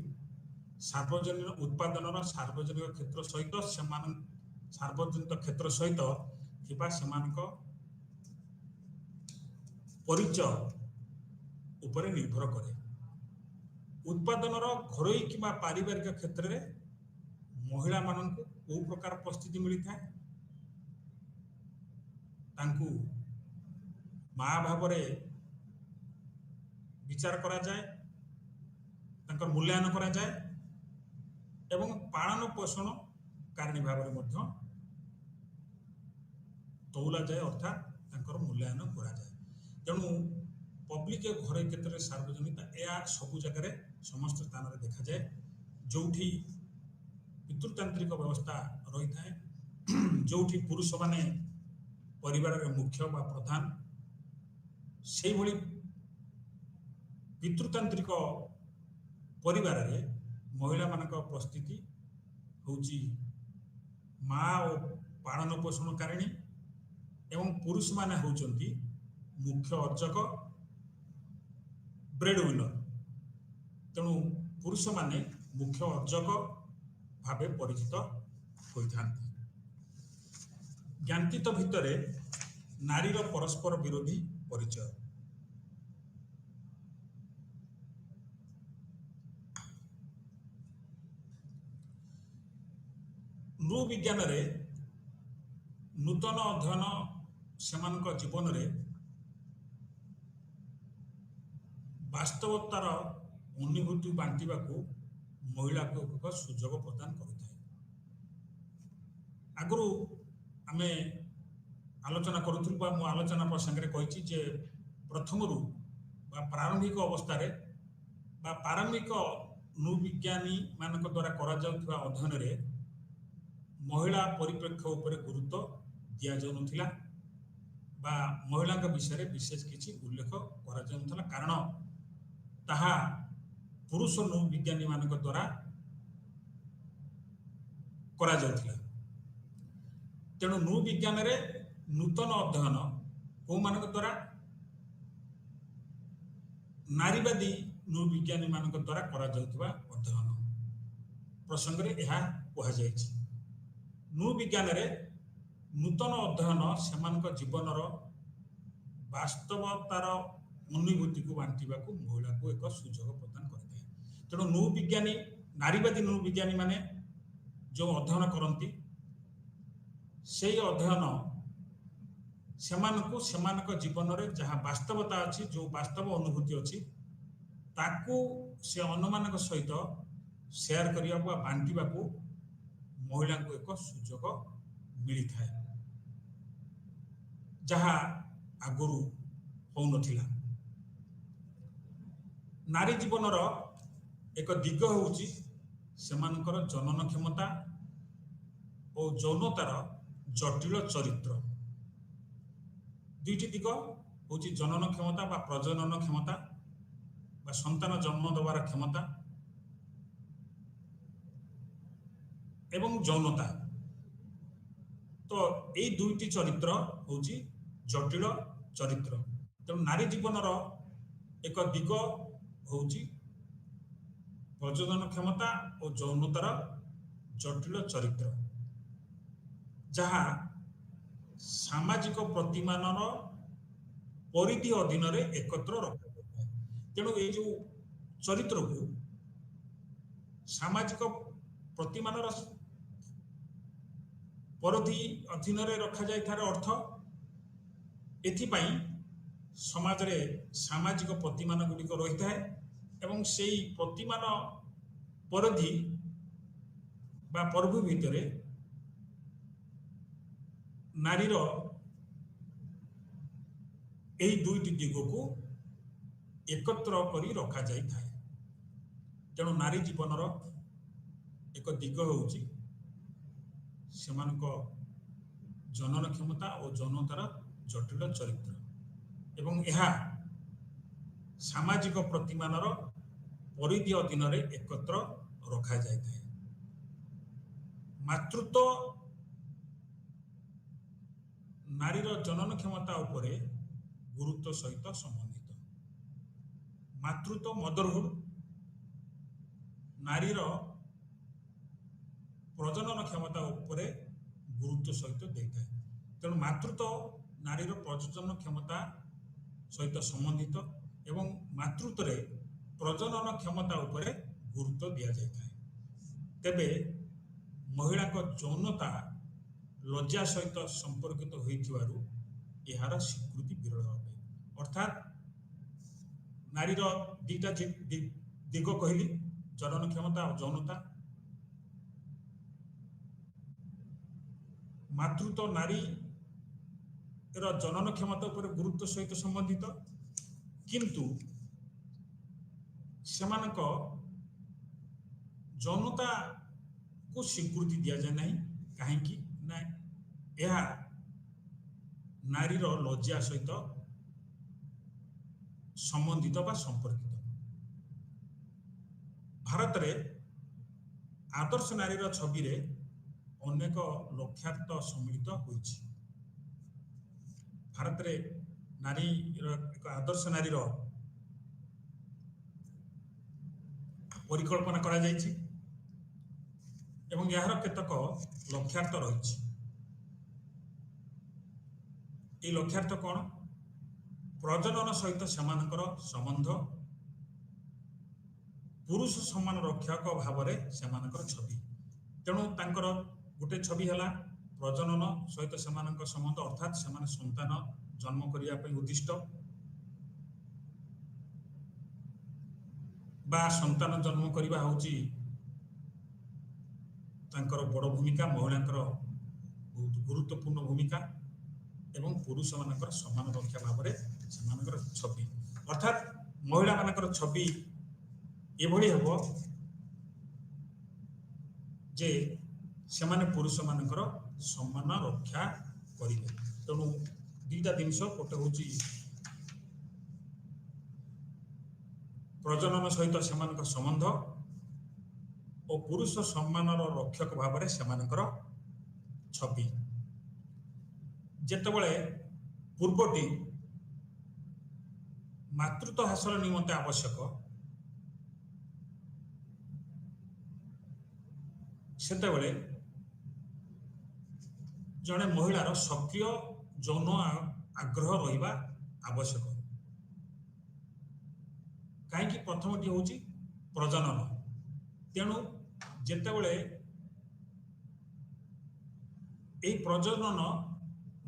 ସାର୍ବଜନୀନ ଉତ୍ପାଦନର ସାର୍ବଜନିକ କ୍ଷେତ୍ର ସହିତ ସାର୍ବଜନିକ କ୍ଷେତ୍ର ସହିତ ଥିବା ସେମାନଙ୍କ ପରିଚୟ ଉପରେ ନିର୍ଭର କରେ। ଉତ୍ପାଦନର ଘରୋଇ କିମ୍ବା ପାରିବାରିକ କ୍ଷେତ୍ରରେ ମହିଳାମାନଙ୍କୁ କେଉଁ ପ୍ରକାର ପ୍ରସ୍ଥିତି ମିଳିଥାଏ? ତାଙ୍କୁ ମା ଭାବରେ ବିଚାର କରାଯାଏ, ତାଙ୍କର ମୂଲ୍ୟାୟନ କରାଯାଏ ଏବଂ ପାଳନ ପୋଷଣ କାରିଣୀ ଭାବରେ ମଧ୍ୟ ତଉଲାଯାଏ, ଅର୍ଥାତ୍ ତାଙ୍କର ମୂଲ୍ୟାୟନ କରାଯାଏ। ତେଣୁ ପବ୍ଲିକ ଓ ଘରୋଇ କ୍ଷେତ୍ରରେ ସାର୍ବଜନୀନତା ଏହା ସବୁ ଜାଗାରେ ସମସ୍ତ ସ୍ଥାନରେ ଦେଖାଯାଏ। ଯେଉଁଠି ପିତୃତାନ୍ତ୍ରିକ ବ୍ୟବସ୍ଥା ରହିଥାଏ, ଯେଉଁଠି ପୁରୁଷମାନେ ପରିବାରରେ ମୁଖ୍ୟ ବା ପ୍ରଧାନ, ସେଇଭଳି ପିତୃତାନ୍ତ୍ରିକ ପରିବାରରେ ମହିଳାମାନଙ୍କ ପ୍ରସ୍ଥିତି ହେଉଛି ମା ଓ ପାଳନ ପୋଷଣକାରିଣୀ ଏବଂ ପୁରୁଷମାନେ ହେଉଛନ୍ତି ମୁଖ୍ୟ ଅର୍ଜକ ବ୍ରେଡ୍ ୱିନର। ତେଣୁ ପୁରୁଷମାନେ ମୁଖ୍ୟ ଅର୍ଜକ ଭାବେ ପରିଚିତ ହୋଇଥାନ୍ତି। ଜ୍ଞାତିତ୍ୱ ଭିତରେ ନାରୀର ପରସ୍ପର ବିରୋଧୀ ପରିଚୟ। ନୃବିଜ୍ଞାନରେ ନୂତନ ଅଧ୍ୟୟନ ସେମାନଙ୍କ ଜୀବନରେ ବାସ୍ତବତାର ଅନୁଭୂତି ବାଣ୍ଟିବାକୁ ମହିଳାକୁ ଏକ ସୁଯୋଗ ପ୍ରଦାନ କରିଥାଏ। ଆଗରୁ ଆମେ ଆଲୋଚନା କରୁଥିଲୁ ବା ମୁଁ ଆଲୋଚନା ପ୍ରସଙ୍ଗରେ କହିଛି ଯେ ପ୍ରଥମରୁ ବା ପ୍ରାରମ୍ଭିକ ଅବସ୍ଥାରେ ବା ପ୍ରାରମ୍ଭିକ ନୃବିଜ୍ଞାନୀ ମାନଙ୍କ ଦ୍ୱାରା କରାଯାଉଥିବା ଅଧ୍ୟୟନରେ ମହିଳା ପରିପ୍ରେକ୍ଷ୍ୟ ଉପରେ ଗୁରୁତ୍ୱ ଦିଆଯାଉନଥିଲା ବା ମହିଳାଙ୍କ ବିଷୟରେ ବିଶେଷ କିଛି ଉଲ୍ଲେଖ କରାଯାଉନଥିଲା, କାରଣ ତାହା ପୁରୁଷ ନୃବିଜ୍ଞାନୀ ମାନଙ୍କ ଦ୍ୱାରା କରାଯାଉଥିଲା। ତେଣୁ ନୃବିଜ୍ଞାନରେ नूतन अध्ययन को मानक द्वारा नारीवादी नृविज्ञानी मानक द्वारा करा जाउतबा अध्ययन प्रसंग रे यह कहा जायछि। नृविज्ञान रे नूतन अध्ययन सेमानक जीवनर वास्तवतार अनुभूति को बांटिबा को महिला को एक सुजोग प्रदान करते हैं। तेणु नृविज्ञानी नारीवादी नृविज्ञानी माने जो अध्ययन करती से अध्ययन सेमानकु सेमानक जीवन रे जहाँ वास्तवता अच्छी जो वास्तव अनुभूति अच्छी ताकू से अनुमानक सहित शेयर करने को बांटिबा को महिला को एक सुजोग मिली थाए जहाँ आगुरु हो नथिला। नारी जीवनर एक दिग होउची सेमानकर जनन क्षमता और यौनतार जटिल चरित्र। दुईटी दिग होउची जनन क्षमता बा प्रजनन क्षमता बा संतान जन्म देवार क्षमता एवं यौनता। तो यही दुईटी चरित्र होउची जटिल चरित्र। तेणु नारी जीवनर एक दिग होउची प्रजनन क्षमता और यौनतार जटिल चरित्र जहाँ सामाजिक प्रतिमानर परिधि अधीन एकत्र रखा। तेणु ये जो चरित्र को सामाजिक प्रतिमानर परिधि अधीन रखा जाय थार अर्थ एथिपाई समाज रे सामाजिक प्रतिमान गुड़िक रही थाए एवं सेई प्रतिमान परिधि बा पर्व भितर नारीर यही दुईटी दिग को एकत्र करी रखा जाय थाए। तेणु नारी जीवनर एक दिग होउची सेमानक जनन क्षमता और यौनतार जटिल चरित्र एवं यह सामाजिक प्रतिमानर परिधि अधीन एकत्र रखा जाय थाए। मातृत्व नारीर जनन क्षमता उपरे गुरुत्व सहित संबंधित। मातृत्व मदरहुड नारीर प्रजनन क्षमता उपरे गुरुत्व सहित देता है। तेणु मातृत्व नारीर प्रजनन क्षमता सहित संबंधित एवं मातृत्व रे प्रजनन क्षमता उपरे गुरुत्व दिया जाता है। तेबे महिला को यौनता लज्जा सहित संपर्कित होइथिबारु एहार स्वीकृति विरल होबे। अर्थात नारीर दीटा दिग कहली जनन क्षमता और यौनता। मातृत्व नारी जनन क्षमता उपर गुरुत्व सहित संबंधित किंतु सेमानक यौनता को स्वीकृति दिया जाए नहीं कहीं ना यह नारीर लज्जा सहित संबंधित बा संपर्कित। भारत रे आदर्श नारीर छवि रे अनेक लक्ष्यार्थ सम्मिलित होइछि। भारत रे नारी एक आदर्श नारीर परिकल्पना करा जाइछि एवं यार केतक लक्ष्यार्थ रही। ये लक्ष्यार्थ कौन? प्रजनन सहित सेमानकर संबंध, पुरुष सम्मान रक्षक भाव में सेमानकर छवि। तेणु तांकर गोटे छवि है प्रजनन सहित सेमानकर संबंध अर्थात सेमाने संतान जन्म करिया पई उद्दिष्ट बा संतान जन्म करिबा होची तांकर बड़ भूमिका, महिलांकर बहुत गुरुत्वपूर्ण भूमिका एवं पुरुष मानकर समान रक्षा भाव में सेमानकर छवि अर्थात महिला मानकर छवि एभली हेबो जे सेमाने पुरुष मानकर सम्मान रक्षा करिवे। तेणु दुईटा जिनिस गोटे होची प्रजनन सहित सेमानकर संबंध और पुरुष सम्मान रक्षक भाव में सेमानकर छवि। ଯେତେବେଳେ ପୂର୍ବଟି ମାତୃତ୍ୱ ହାସଲ ନିମନ୍ତେ ଆବଶ୍ୟକ, ସେତେବେଳେ ଜଣେ ମହିଳାର ସକ୍ରିୟ ଯୌନ ଆଗ୍ରହ ରହିବା ଆବଶ୍ୟକ। କାହିଁକି? ପ୍ରଥମଟି ହେଉଛି ପ୍ରଜନନ। ତେଣୁ ଯେତେବେଳେ এই প্রজনন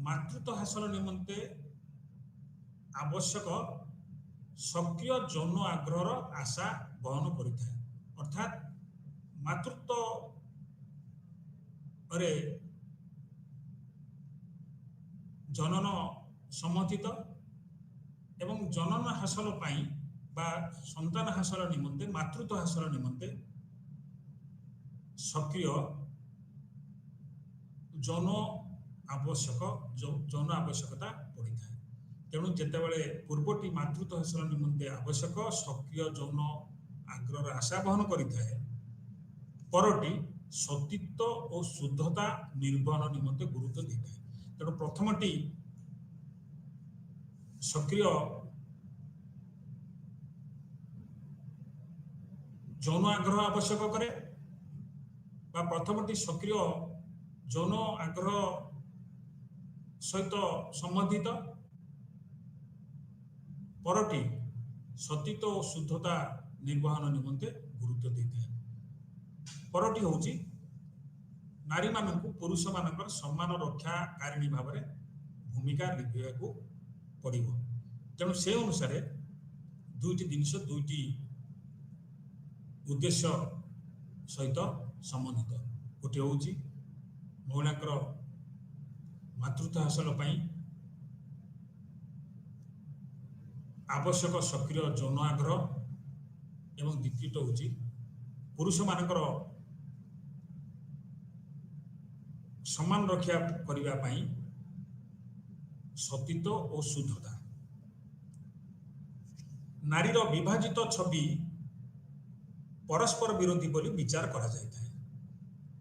মাতৃত্ব হাসল নিমন্তে আবশ্যক সক্রিয় যৌন আগ্রহর আশা বহন করে থাকে। অর্থাৎ মাতৃত্বরে জনন সমর্থিত এবং জনন হাসল পাই বা সন্তান হাসল নিমন্তে মাতৃত্ব হাসল নিমন্তে সক্রিয় যৌন আবশ্যকতা পড়িଥାଏ। তেଣୁ ଯେତେବେଳେ ପୂର୍ବଟି ମାତୃତ୍ୱ ହାସଲ ନିମନ୍ତେ ଆବଶ୍ୟକ ସକ୍ରିୟ ଯୌନ ଆଗ୍ରହର ଆଶା ବହନ କରିଥାଏ, ପରଟି ସତୀତ୍ୱ ଓ ଶୁଦ୍ଧତା ନିର୍ବହନ ନିମନ୍ତେ ଗୁରୁତ୍ୱ ଦେଇଥାଏ। ତେଣୁ ପ୍ରଥମଟି ସକ୍ରିୟ ଯୌନ ଆଗ୍ରହ ଆବଶ୍ୟକ କରେ বা ପ୍ରଥମଟି ସକ୍ରିୟ ଯୌନ ଆଗ୍ରହ ସହିତ ସମ୍ବନ୍ଧିତ, ପରଟି ସତୀତ୍ୱ ଓ ଶୁଦ୍ଧତା ନିର୍ବହନ ନିମନ୍ତେ ଗୁରୁତ୍ୱ ଦେଇଥାଏ। ପରଟି ହେଉଛି ନାରୀମାନଙ୍କୁ ପୁରୁଷମାନଙ୍କର ସମ୍ମାନ ରକ୍ଷାକାରିଣୀ ଭାବରେ ଭୂମିକା ଲିଭେଇବାକୁ ପଡ଼ିବ। ତେଣୁ ସେ ଅନୁସାରେ ଦୁଇଟି ଜିନିଷ ଦୁଇଟି ଉଦ୍ଦେଶ୍ୟ ସହିତ ସମ୍ବନ୍ଧିତ। ଗୋଟିଏ ହେଉଛି ମହିଳାଙ୍କର ମାତୃତ୍ୱ ହାସଲ ପାଇଁ ଆବଶ୍ୟକ ସକ୍ରିୟ ଯୌନ ଆଗ୍ରହ ଏବଂ ଦ୍ୱିତୀୟଟି ହେଉଛି ପୁରୁଷମାନଙ୍କର ସମ୍ମାନ ରକ୍ଷା କରିବା ପାଇଁ ସତୀତ୍ୱ ଓ ଶୁଦ୍ଧତା। ନାରୀର ବିଭାଜିତ ଛବି ପରସ୍ପର ବିରୋଧୀ ବୋଲି ବିଚାର କରାଯାଇଥାଏ।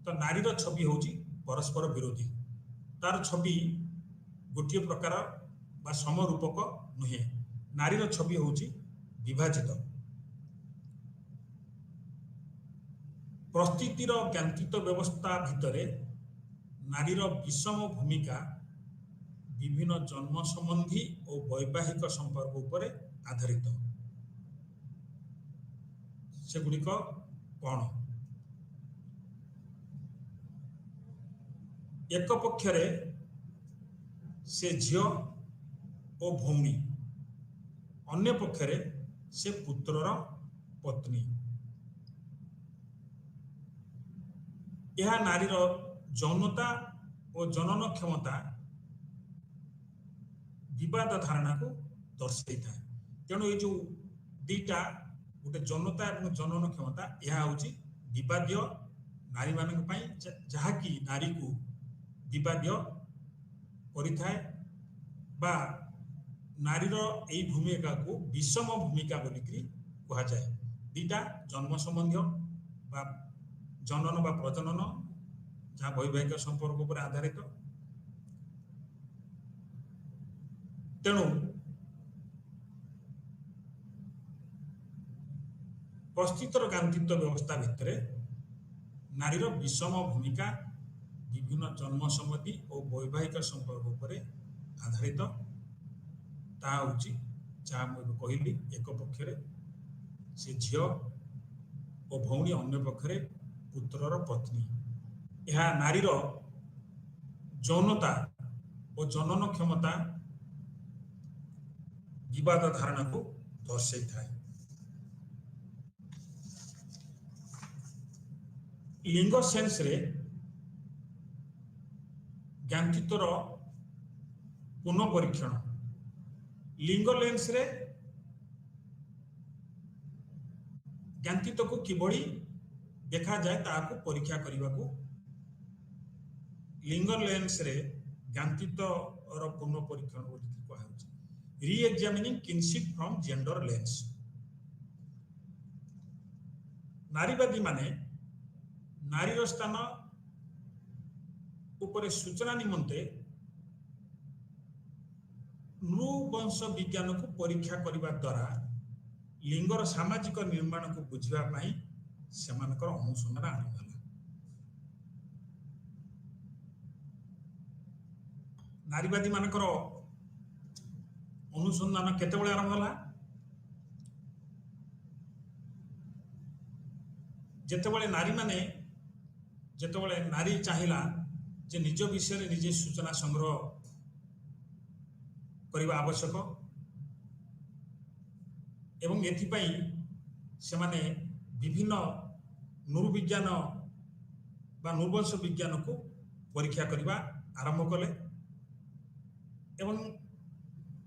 ତ ନାରୀର ଛବି ହେଉଛି ପରସ୍ପର ବିରୋଧୀ। ତାର ଛବି ଗୋଟିଏ ପ୍ରକାର ବା ସମରୂପକ ନୁହେଁ। ନାରୀର ଛବି ହେଉଛି ବିଭାଜିତ। ପ୍ରସ୍ତୁତିର ଜ୍ଞାନକୀତ ବ୍ୟବସ୍ଥା ଭିତରେ ନାରୀର ବିଷମ ଭୂମିକା ବିଭିନ୍ନ ଜନ୍ମ ସମ୍ବନ୍ଧୀ ଓ ବୈବାହିକ ସମ୍ପର୍କ ଉପରେ ଆଧାରିତ। ସେଗୁଡ଼ିକ କ'ଣ? ଏକ ପକ୍ଷରେ ସେ ଝିଅ ଓ ଭଉଣୀ, ଅନ୍ୟ ପକ୍ଷରେ ସେ ପୁତ୍ରର ପତ୍ନୀ। ଏହା ନାରୀର ଯୌନତା ଓ ଜନନ କ୍ଷମତା ବିବାଦ ଧାରଣାକୁ ଦର୍ଶାଇଥାଏ। ତେଣୁ ଏଇ ଯେଉଁ ଦୁଇଟା, ଗୋଟେ ଯୌନତା ଏବଂ ଜନନ କ୍ଷମତା, ଏହା ହେଉଛି ବିବାଦୀୟ ନାରୀମାନଙ୍କ ପାଇଁ, ଯାହାକି ନାରୀକୁ ବିବାଦୀୟ କରିଥାଏ ବା ନାରୀର ଏହି ଭୂମିକାକୁ ବିଷମ ଭୂମିକା ବୋଲିକି କୁହାଯାଏ। ଦୁଇଟା ଜନ୍ମ ସମ୍ବନ୍ଧୀୟ ବା ଜନନ ବା ପ୍ରଜନନ, ଯାହା ବୈବାହିକ ସମ୍ପର୍କ ଉପରେ ଆଧାରିତ। ତେଣୁ ପ୍ରସ୍ତୁତିର ଜ୍ଞାନକୀତ ବ୍ୟବସ୍ଥା ଭିତରେ ନାରୀର ବିଷମ ଭୂମିକା ବିଭିନ୍ନ ଜନ୍ମ ସମ୍ବନ୍ଧୀ ଓ ବୈବାହିକ ସମ୍ପର୍କ ଉପରେ ଆଧାରିତ। ତାହା ହେଉଛି ଯାହା ମୁଁ ଏବେ କହିଲି, ଏକ ପକ୍ଷରେ ସେ ଝିଅ ଓ ଭଉଣୀ, ଅନ୍ୟ ପକ୍ଷରେ ପୁତ୍ରର ପତ୍ନୀ। ଏହା ନାରୀର ଯୌନତା ଓ ଜନନ କ୍ଷମତା ବିବାଦ ଧାରଣାକୁ ଦର୍ଶାଇଥାଏ। ଲିଙ୍ଗ ସେନ୍ସରେ ଜ୍ଞାନକୀତର ପୁନଃ ପରୀକ୍ଷଣ। লিঙ্গ লেন্সরে জ্ঞানকীতକୁ କିଭଳି ଦେଖାଯାଏ ତାହାକୁ ପରୀକ୍ଷା କରିବାକୁ লিঙ্গ ଲେନ୍ସରେ ଜ୍ଞାନକୀତର ପୁନଃ ପରୀକ୍ଷଣ ବୋଲି କୁହାଯାଉଛି। ରି-ଏକ୍ସାମିନିଂ କିନସିପ୍ ଫ୍ରମ୍ ଜେଣ୍ଡର ଲେନ୍ସ। ନାରୀବାଦୀ ମାନେ ନାରୀର ସ୍ଥାନ ଉପରେ ସୂଚନା ନିମନ୍ତେ नृवंश विज्ञान को परीक्षा करने द्वारा लिंगर सामाजिक निर्माण को बुझापी से अनुसंधान आरंभ है। नारीवादी मानकर अनुसंधान केतेबेले आरंभ है? जेतेबेले नारी माने जेतेबेले नारी चाहिला जे निज विषय निजे सूचना संग्रह करने आवश्यक एवं एथिपाई से माने विभिन्न नृविज्ञान बा नृवंश विज्ञान को परीक्षा करने आरंभ कले एवं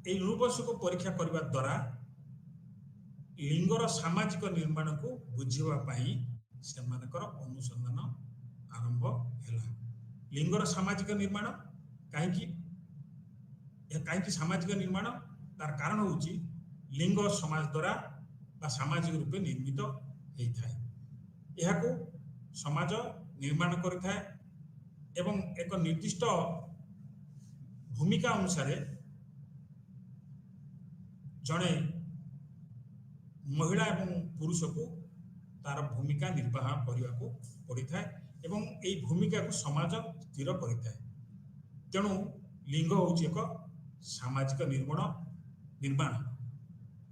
ये नृवंश को परीक्षा करने द्वारा लिंगर सामाजिक निर्माण को बुझापी से अनुसंधान आरंभ है। लिंगर सामाजिक निर्माण कहीं सामाजिक निर्माण तार कारण हूँ लिंग समाज द्वारा बा सामाजिक रूपे निर्मित होता है। यह समाज निर्माण करता है एवं एक निर्दिष्ट भूमिका अनुसार जड़े महिला एवं पुरुष को तार भूमिका निर्वाह करने को पड़ता है एवं यही भूमिका को समाज स्थिर करता है। तेणु लिंग हूँ एक सामाजिक निर्माण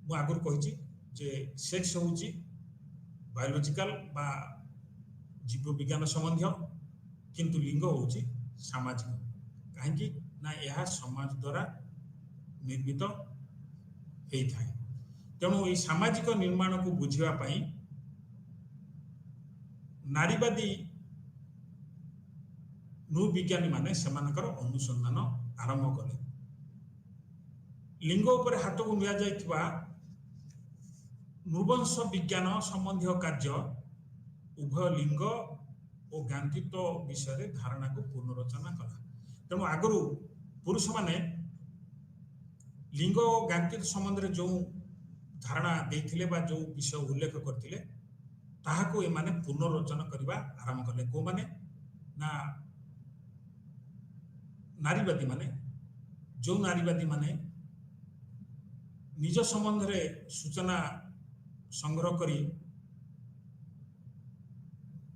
मु आगुरी कही जे सेक्स हूँ बायोलॉजिकल बा जीव विज्ञान संबंधी किंतु लिंग हूँ सामाजिक कहीं ना यह समाज द्वारा निर्मित होता है। तेणु ये सामाजिक निर्माण को बुझापी नारीवादी नृविज्ञानी माने सेमानकर अनुसंधान आरंभ कले। लिंग उपर हाथ को निया जाइथिबा नृवंश विज्ञान संबंधी कार्य उभय लिंग और ज्ञानतित्व विषय धारणा को पुनर्रचना कला। तेणु आगु पुरुष माने लिंग और ज्ञानतित्व संबंध में जो धारणा देथिले बा जो विषय उल्लेख करथिले ताहाको ए माने पुनर्रचना करबा आरंभ कले। को माने ना नारीवादी माने जो नारीवादी माने निज संबंध में सूचना संग्रह करी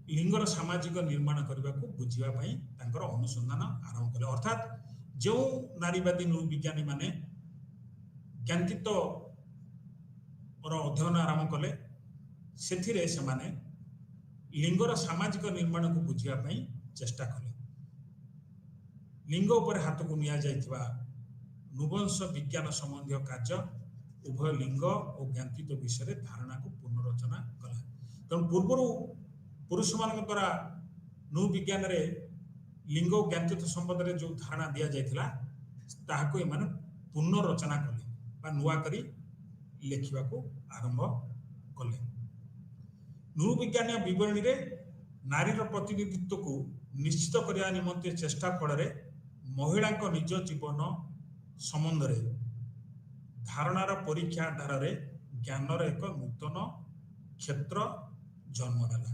लिंगर सामाजिक निर्माण करने को बुझापी अनुसंधान आरंभ कले। अर्थात जो नारीवादी नृविज्ञानी माने ज्ञानतित्व अध्ययन आरंभ कले से माने लिंगर सामाजिक निर्माण को बुझापी चेष्टा कले। लिंग उपर हाथ को निया जाइथिबा नृवंश विज्ञान संबंधी कार्य उभय लिंग और ज्ञानतित्व विषय धारणा को पुनर्रचना कला। तेणु पूर्व पुरुष मान द्वारा नृविज्ञान लिंग और ज्ञानतित्व संबंध में जो धारणा दि जाइथिला ताहाको एमाने पुनर्रचना कले बा नुआ करी लेखिबा को आरंभ कले। नृविज्ञान विवरणी रे नारीर प्रतिनिधित्व को निश्चित करने निमंते चेष्टा फल महिला निज जीवन संबंध में धारणार परीक्षा आधार ज्ञानर एक नूतन क्षेत्र जन्म नेला।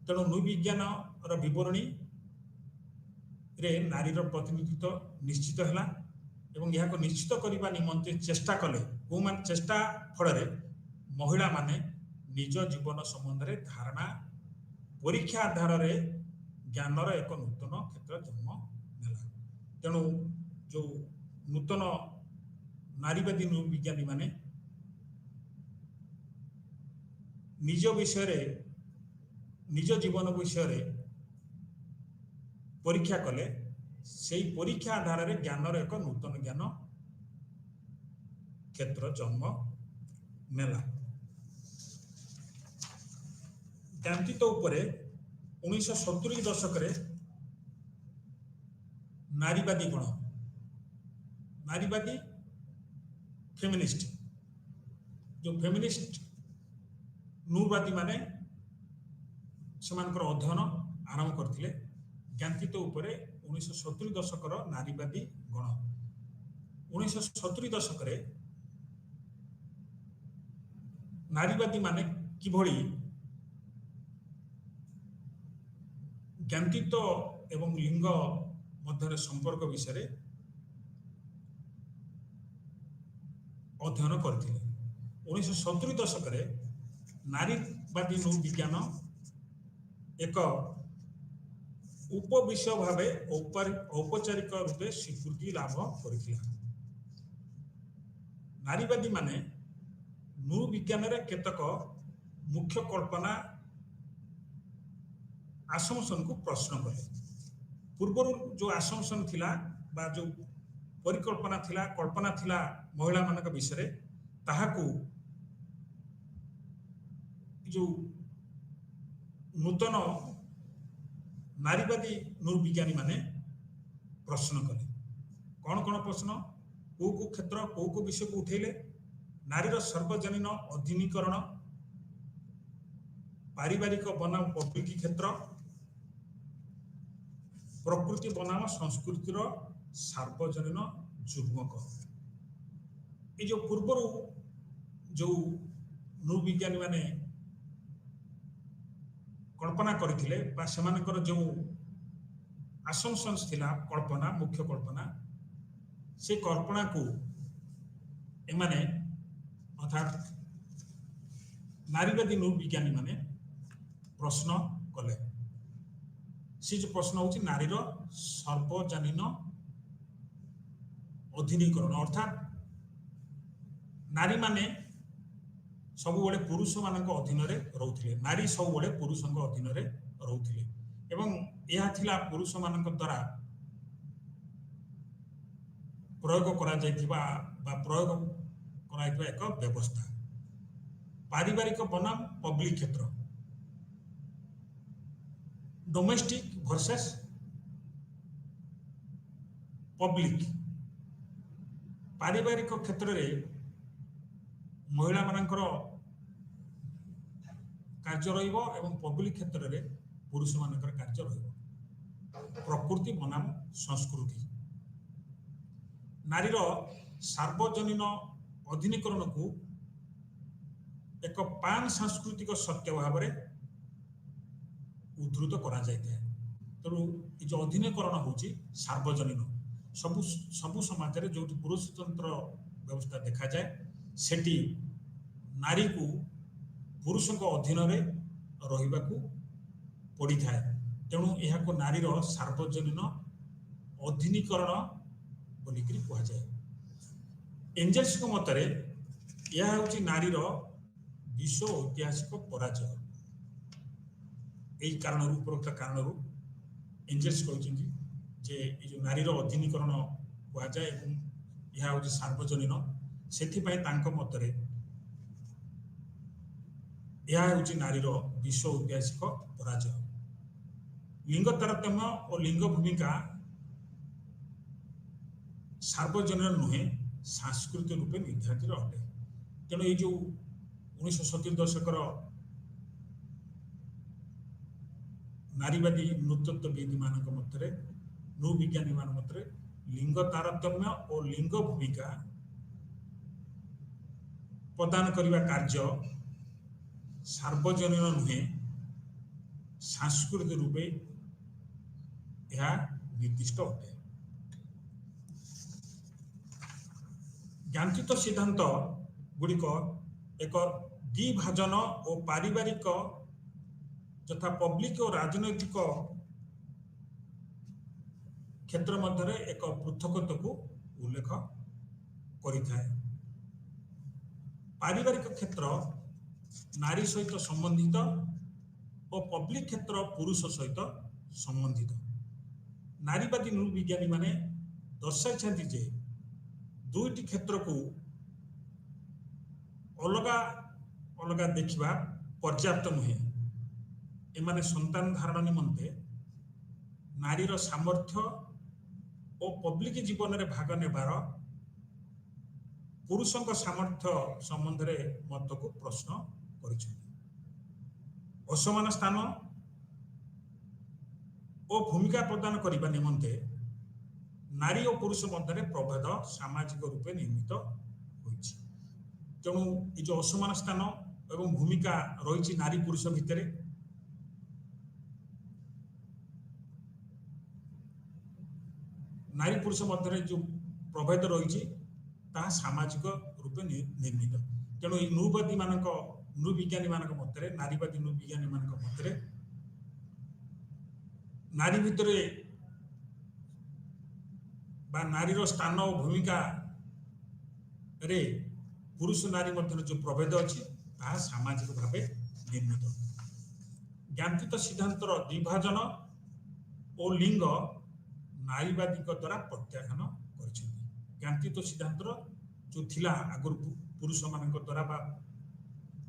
तेणु नृविज्ञान विवरणी रे नारीर प्रतिनिधित्व निश्चित है एवं यह निश्चित करने निमंते चेष्टा कले। को मान चेष्टा फल महिला माने निज जीवन संबंध में धारणा परीक्षा आधार ज्ञानर एक नूतन क्षेत्र जन्म नेला। तेणु जो नूतन नारीवादी नृविज्ञानी माने निज विषय निज जीवन विषय परीक्षा कले से परीक्षा आधार ज्ञानर एक नूतन ज्ञान क्षेत्र जन्म नेला। ज्ञानतित्व उपरे 1970 दशक नारीवादी गण नारीवादी फेमिनिस्ट जो फेमिनिस्ट नृवादी माने सेमानकर अध्ययन आरंभ करथिले। ज्ञानतित्व उपरे 1970 दशक नारीवादी गण 1970 दशक नारीवादी माने किभଳି ज्ञानतित्व एवं लिंग मध्य संपर्क विषय ଅଧ୍ୟୟନ କରିଥିଲେ। 1970 ଦଶକରେ ନାରୀବାଦୀ ନୃବିଜ୍ଞାନ ଏକ ଉପବିଷୟ ଭାବେ ଔପଚାରିକ ରୂପେ ସ୍ୱୀକୃତି ଲାଭ କରିଥିଲା। ନାରୀବାଦୀ ମାନେ ନୃବିଜ୍ଞାନରେ କେତେକ ମୁଖ୍ୟ କଳ୍ପନା ଆସମ୍ପସନକୁ ପ୍ରଶ୍ନ କଲେ। ପୂର୍ବରୁ ଯେଉଁ ଆସମ୍ପସନ ଥିଲା ବା ଯେଉଁ ପରିକଳ୍ପନା ଥିଲା, କଳ୍ପନା ଥିଲା ମହିଳାମାନଙ୍କ ବିଷୟରେ, ତାହାକୁ ଯେଉଁ ନୂତନ ନାରୀବାଦୀ ନୃବିଜ୍ଞାନୀ ମାନେ ପ୍ରଶ୍ନ କଲେ। କ'ଣ କ'ଣ ପ୍ରଶ୍ନ? କୋଉ କୋଉ କ୍ଷେତ୍ର, କୋଉ କୋଉ ବିଷୟକୁ ଉଠେଇଲେ? ନାରୀର ସର୍ବଜନୀନ ଅଧୀନୀକରଣ, ପାରିବାରିକ ବନାମ ପବ୍ଲିକ କ୍ଷେତ୍ର, ପ୍ରକୃତି ବନାମ ସଂସ୍କୃତିର ସାର୍ବଜନୀନ ଯୁଗ୍ମକ। ଏ ଯେଉଁ ପୂର୍ବରୁ ଯେଉଁ ନୃବିଜ୍ଞାନୀ ମାନେ କଳ୍ପନା କରିଥିଲେ ବା ସେମାନଙ୍କର ଯେଉଁ ଆସମ୍ପସନ୍ସ ଥିଲା, କଳ୍ପନା, ମୁଖ୍ୟ କଳ୍ପନା, ସେ କଳ୍ପନାକୁ ଏମାନେ ଅର୍ଥାତ୍ ନାରୀବାଦୀ ନୃବିଜ୍ଞାନୀ ମାନେ ପ୍ରଶ୍ନ କଲେ। ସେ ଯେଉଁ ପ୍ରଶ୍ନ ହେଉଛି ନାରୀର ସର୍ବଜନୀନ ଅଧୀନୀକରଣ, ଅର୍ଥାତ୍ ନାରୀମାନେ ସବୁବେଳେ ପୁରୁଷମାନଙ୍କ ଅଧୀନରେ ରହୁଥିଲେ, ନାରୀ ସବୁବେଳେ ପୁରୁଷଙ୍କ ଅଧୀନରେ ରହୁଥିଲେ ଏବଂ ଏହା ଥିଲା ପୁରୁଷମାନଙ୍କ ଦ୍ୱାରା ପ୍ରୟୋଗ କରାଯାଇଥିବା ବା ପ୍ରୟୋଗ କରାଯାଇଥିବା ଏକ ବ୍ୟବସ୍ଥା। ପାରିବାରିକ ବନାମ ପବ୍ଲିକ କ୍ଷେତ୍ର, ଡୋମେଷ୍ଟିକ ଭର୍ସେସ୍ ପବ୍ଲିକ। ପାରିବାରିକ କ୍ଷେତ୍ରରେ ମହିଳାମାନଙ୍କର କାର୍ଯ୍ୟ ରହିବ ଏବଂ ପବ୍ଲିକ କ୍ଷେତ୍ରରେ ପୁରୁଷମାନଙ୍କର କାର୍ଯ୍ୟ ରହିବ। ପ୍ରକୃତି ବନାମ ସଂସ୍କୃତି, ନାରୀର ସାର୍ବଜନୀନ ଅଧୀନୀକରଣକୁ ଏକ ପାନ୍ ସାଂସ୍କୃତିକ ସତ୍ୟ ଭାବରେ ଉଦ୍ଧୃତ କରାଯାଇଥାଏ। ତେଣୁ ଏ ଯେଉଁ ଅଧୀନୀକରଣ ହେଉଛି ସାର୍ବଜନୀନ, ସବୁ ସମାଜରେ ଯେଉଁଠି ପୁରୁଷତନ୍ତ୍ର ବ୍ୟବସ୍ଥା ଦେଖାଯାଏ ସେଠି ନାରୀକୁ ପୁରୁଷଙ୍କ ଅଧୀନରେ ରହିବାକୁ ପଡ଼ିଥାଏ। ତେଣୁ ଏହାକୁ ନାରୀର ସାର୍ବଜନୀନ ଅଧୀନୀକରଣ ବୋଲିକିରି କୁହାଯାଏ। ଏଞ୍ଜେଲ୍ସଙ୍କ ମତରେ ଏହା ହେଉଛି ନାରୀର ବିଶ୍ୱ ଐତିହାସିକ ପରାଜୟ। ଏହି କାରଣରୁ, ଉପରୋକ୍ତ କାରଣରୁ ଏଞ୍ଜେଲ୍ସ କହିଛନ୍ତି ଯେ ଏ ଯେଉଁ ନାରୀର ଅଧୀନୀକରଣ କୁହାଯାଏ ଏବଂ ଏହା ହେଉଛି ସାର୍ବଜନୀନ, ସେଥିପାଇଁ ତାଙ୍କ ମତରେ ଏହା ହେଉଛି ନାରୀର ବିଶ୍ୱ ଐତିହାସିକ ପରାଜୟ। ଲିଙ୍ଗ ତାରତମ୍ୟ ଓ ଲିଙ୍ଗ ଭୂମିକା ସାର୍ବଜନୀନ ନୁହେଁ, ସାଂସ୍କୃତିକ ରୂପେ ନିର୍ଦ୍ଧାରିତ ଅଟେ। ତେଣୁ ଏଇ ଯେଉଁ 1970 ଦଶକର ନାରୀବାଦୀ ନୃତତ୍ତ୍ୱବିଦ ମାନଙ୍କ ମତରେ, ନୃବିଜ୍ଞାନୀ ମାନଙ୍କ ମତରେ ଲିଙ୍ଗ ତାରତମ୍ୟ ଓ ଲିଙ୍ଗ ଭୂମିକା ପ୍ରଦାନ କରିବା କାର୍ଯ୍ୟ ସାର୍ବଜନୀନ ନୁହେଁ, ସାଂସ୍କୃତିକ ରୂପେ ଏହା ନିର୍ଦ୍ଦିଷ୍ଟ ଅଟେ। ଜ୍ଞାନଚିତ ସିଦ୍ଧାନ୍ତ ଗୁଡ଼ିକ ଏକ ଦ୍ୱିଭାଜନ ଓ ପାରିବାରିକ ଯଥା ପବ୍ଲିକ ଓ ରାଜନୈତିକ କ୍ଷେତ୍ର ମଧ୍ୟରେ ଏକ ପୃଥକତ୍ୱକୁ ଉଲ୍ଲେଖ କରିଥାଏ। ପାରିବାରିକ କ୍ଷେତ୍ର ନାରୀ ସହିତ ସମ୍ବନ୍ଧିତ ଓ ପବ୍ଲିକ କ୍ଷେତ୍ର ପୁରୁଷ ସହିତ ସମ୍ବନ୍ଧିତ। ନାରୀବାଦୀ ନୃବିଜ୍ଞାନୀ ମାନେ ଦର୍ଶାଇଛନ୍ତି ଯେ ଦୁଇଟି କ୍ଷେତ୍ରକୁ ଅଲଗା ଅଲଗା ଦେଖିବା ପର୍ଯ୍ୟାପ୍ତ ନୁହେଁ। ଏମାନେ ସନ୍ତାନ ଧାରଣ ନିମନ୍ତେ ନାରୀର ସାମର୍ଥ୍ୟ ଓ ପବ୍ଲିକ ଜୀବନରେ ଭାଗ ନେବାର ପୁରୁଷଙ୍କ ସାମର୍ଥ୍ୟ ସମ୍ବନ୍ଧରେ ମତକୁ ପ୍ରଶ୍ନ କରିଛନ୍ତି। ଅସମାନ ସ୍ଥାନ ଓ ଭୂମିକା ପ୍ରଦାନ କରିବା ନିମନ୍ତେ ନାରୀ ଓ ପୁରୁଷ ମଧ୍ୟରେ ପ୍ରଭେଦ ସାମାଜିକ ରୂପେ ନିର୍ମିତ ହୋଇଛି। ତେଣୁ ଏ ଯେଉଁ ଅସମାନ ସ୍ଥାନ ଏବଂ ଭୂମିକା ରହିଛି ନାରୀ ପୁରୁଷ ଭିତରେ, ନାରୀ ପୁରୁଷ ମଧ୍ୟରେ ଯେଉଁ ପ୍ରଭେଦ ରହିଛି ତାହା ସାମାଜିକ रूपे निर्मित। तेणु नृवादी मानक नृविज्ञानी मानक मତରେ नारीवादी नृविज्ञानी मानक मତରେ नारी भितरे बा नारीर स्थान और भूमिका रे पुरुष नारी मध्य जो प्रभेद अच्छी ताहा सामाजिक भाव निर्मित। ज्ञानतीत सिद्धांतर द्विभाजन और लिंग नारीवादी द्वारा प्रत्याख्यान कर। ज्ञानतीत सिद्धांतर जो थिला आगुर पुरुष मान द्वारा बा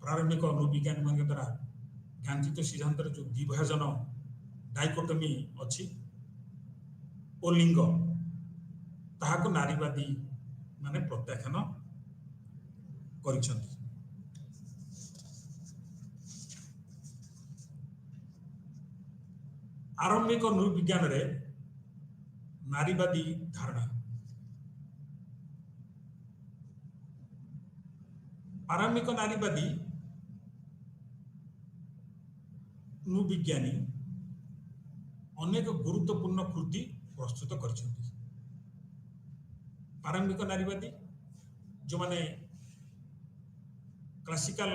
प्रारंभिक नृविज्ञानी मान द्वारा ज्ञानतीत सिद्धांतर जो द्विभाजन डाइकोटमी अच्छी और लिंग ताहाको नारीवादी माने प्रत्याख्यान करिसंती। आरंभिक नृविज्ञान रे नारीवादी धारणा आरंभिक नारीवादी नृविज्ञानी अनेक गुरुत्वपूर्ण कृति प्रस्तुत करिसंती। आरंभिक नारीवादी जो माने क्लासिकल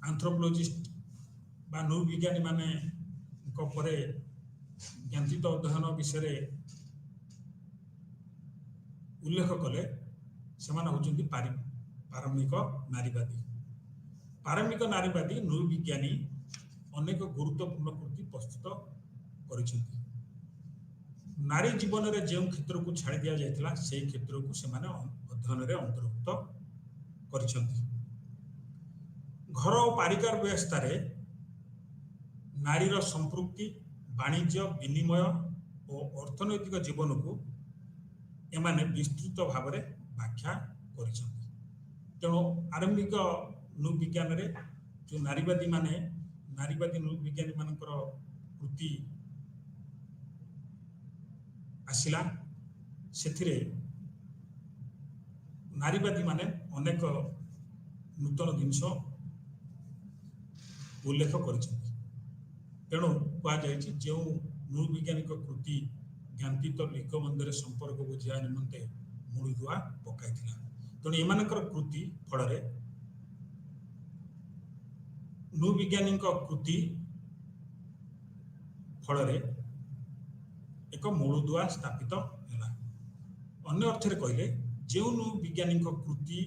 एंथ्रोपोलॉजिस्ट बा नृविज्ञानी माने परे ज्ञानतीत अध्ययन विषय उल्लेख कले से होचंती पारंभिक नारीवादी। पारंभिक नारीवादी नृविज्ञानी अनेक गुरुत्वपूर्ण कृति प्रस्तुत करिसंती। नारी जीवन रे जो क्षेत्र को छाड़ी दिया जायतिला से क्षेत्र को से माने अध्ययन रे अंतर्भुक्त करिसंती। घर और पारिवारिक व्यवस्था रे नारीर संपृक्ति वाणिज्य विनिमय और अर्थनैतिक जीवन को एमाने विस्तृत भाव में व्याख्या करिसंती। तेणु आरंभिक नृविज्ञान रे जो नारीवादी नृविज्ञानी मानकर कृति आसिला सेथिरे नारीवादी माने अनेक नूतन जिनस उल्लेख करिसंती। तेणु कह जाए जो नृविज्ञानिक कृति ज्ञानतीत लिंग मध्य संपर्क बुझा निमंते मूलदुआ पकाई। तेणु एमानकर कृति फल नृविज्ञानिक कृति फल एक मूलदुआ स्थापित है। अन्य अर्थ कहले जो नृविज्ञानिक कृति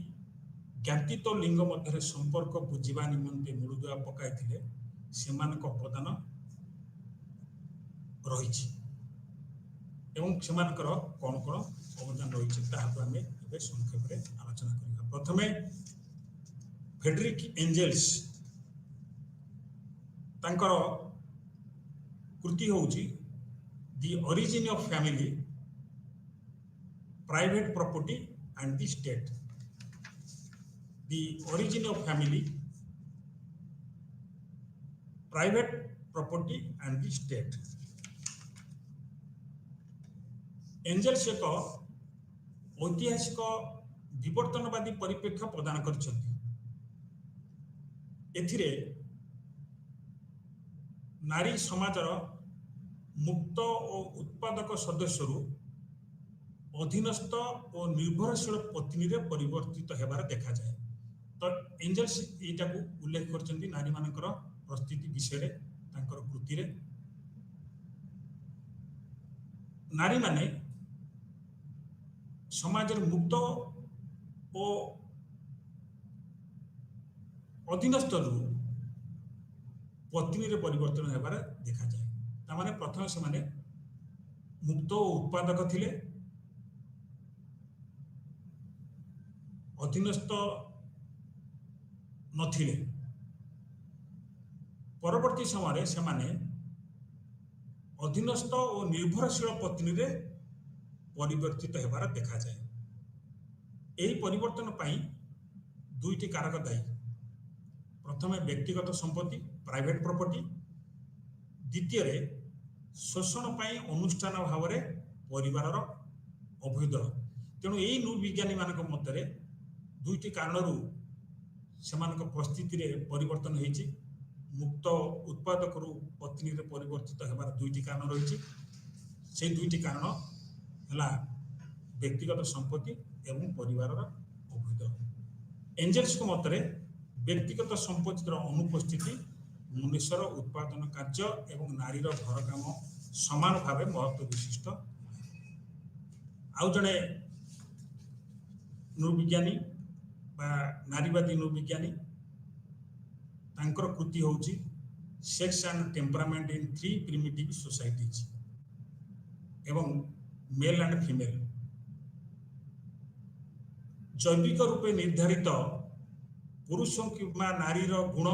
ज्ञानतीत लिंग मध्य संपर्क बुझा निमंते मूलदुआ पकाई सेमानक अवदान रही कौन कौन अवदान रही आम संक्षेप में आलोचना करबा। प्रथमे फ्रेडरिक एंजेल्स तांकर कृति होउची the origin of family private property and the state. The origin of family private property and the state. Engels एक ऐतिहासिक विवर्तनवादी परिप्रेक्ष्य प्रदान करछंती। एथिरे नारी समाजर मुक्त और उत्पादक सदस्यरू अधीनस्थ और निर्भरशील पत्नी रे परिवर्तित हेबार देखा जाए। तो एंजेल्स एटा को उल्लेख करछंती नारी मानकर परिस्थिति विषय रे तांकर कृति रे। नारी माने समाज मुक्त और अधीनस्थ पत्नी रे परिवर्तन हेबार देखा जाए। तामाने प्रथम से माने मुक्त और उत्पादक थिले, अधीनस्थ नथिले। परवर्ती समय से माने अधीनस्थ और निर्भरशील पत्नी रे परिवर्तित हेबार देखा जाए। यही परिवर्तन पाई दुईटी कारक दायी। प्रथमे व्यक्तिगत संपत्ति प्राइवेट प्रॉपर्टी, द्वितीय शोषण पाई अनुष्ठान भाव में परिवार अभ्युदय। तेणु यही नृविज्ञानी मान मत दुईटी कारण से परिस्थिति रे परिवर्तन होइछि। मुक्त उत्पादक पत्नी रे परिवर्तित हेबार दुईटी कारण रही। से दुईटी कारण है व्यक्तिगत संपत्ति एवं परिवार अभ्युदय। एंजेल्स मतरे व्यक्तिगत संपत्तिर अनुपस्थिति मनुष्यर उत्पादन कार्य एवं नारीर घर काम समान भाव महत्व विशिष्ट। आउ जड़े नृविज्ञानी बा नारीवादी नृविज्ञानी तांकर कृति होची sex and temperament in 3 primitive societies एवं मेल एंड फीमेल। जैविक रूपे निर्धारित पुरुषों किंवा नारीर गुण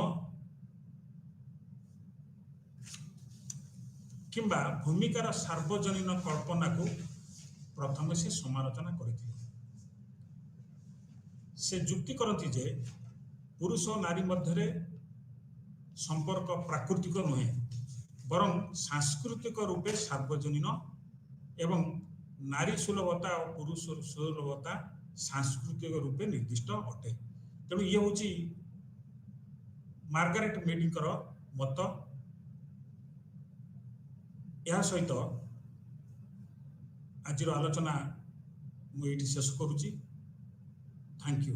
किंबा भूमिकार सार्वजनीन कल्पना को प्रथम से समालोचना करथिले। से जुक्ति करती जे पुरुष और नारी मध्य संपर्क प्राकृतिक नुहे बरं सांस्कृतिक रूपे सार्वजनीन एवं नारी सुलभता और पुरुष सुलभता सांस्कृतिक रूपे निर्दिष्ट अटे। तेणु ये हूँ मार्गारेट मेडीकर मत। यह सहित आज आलोचना मुझे शेष करुच्ची। Thank you.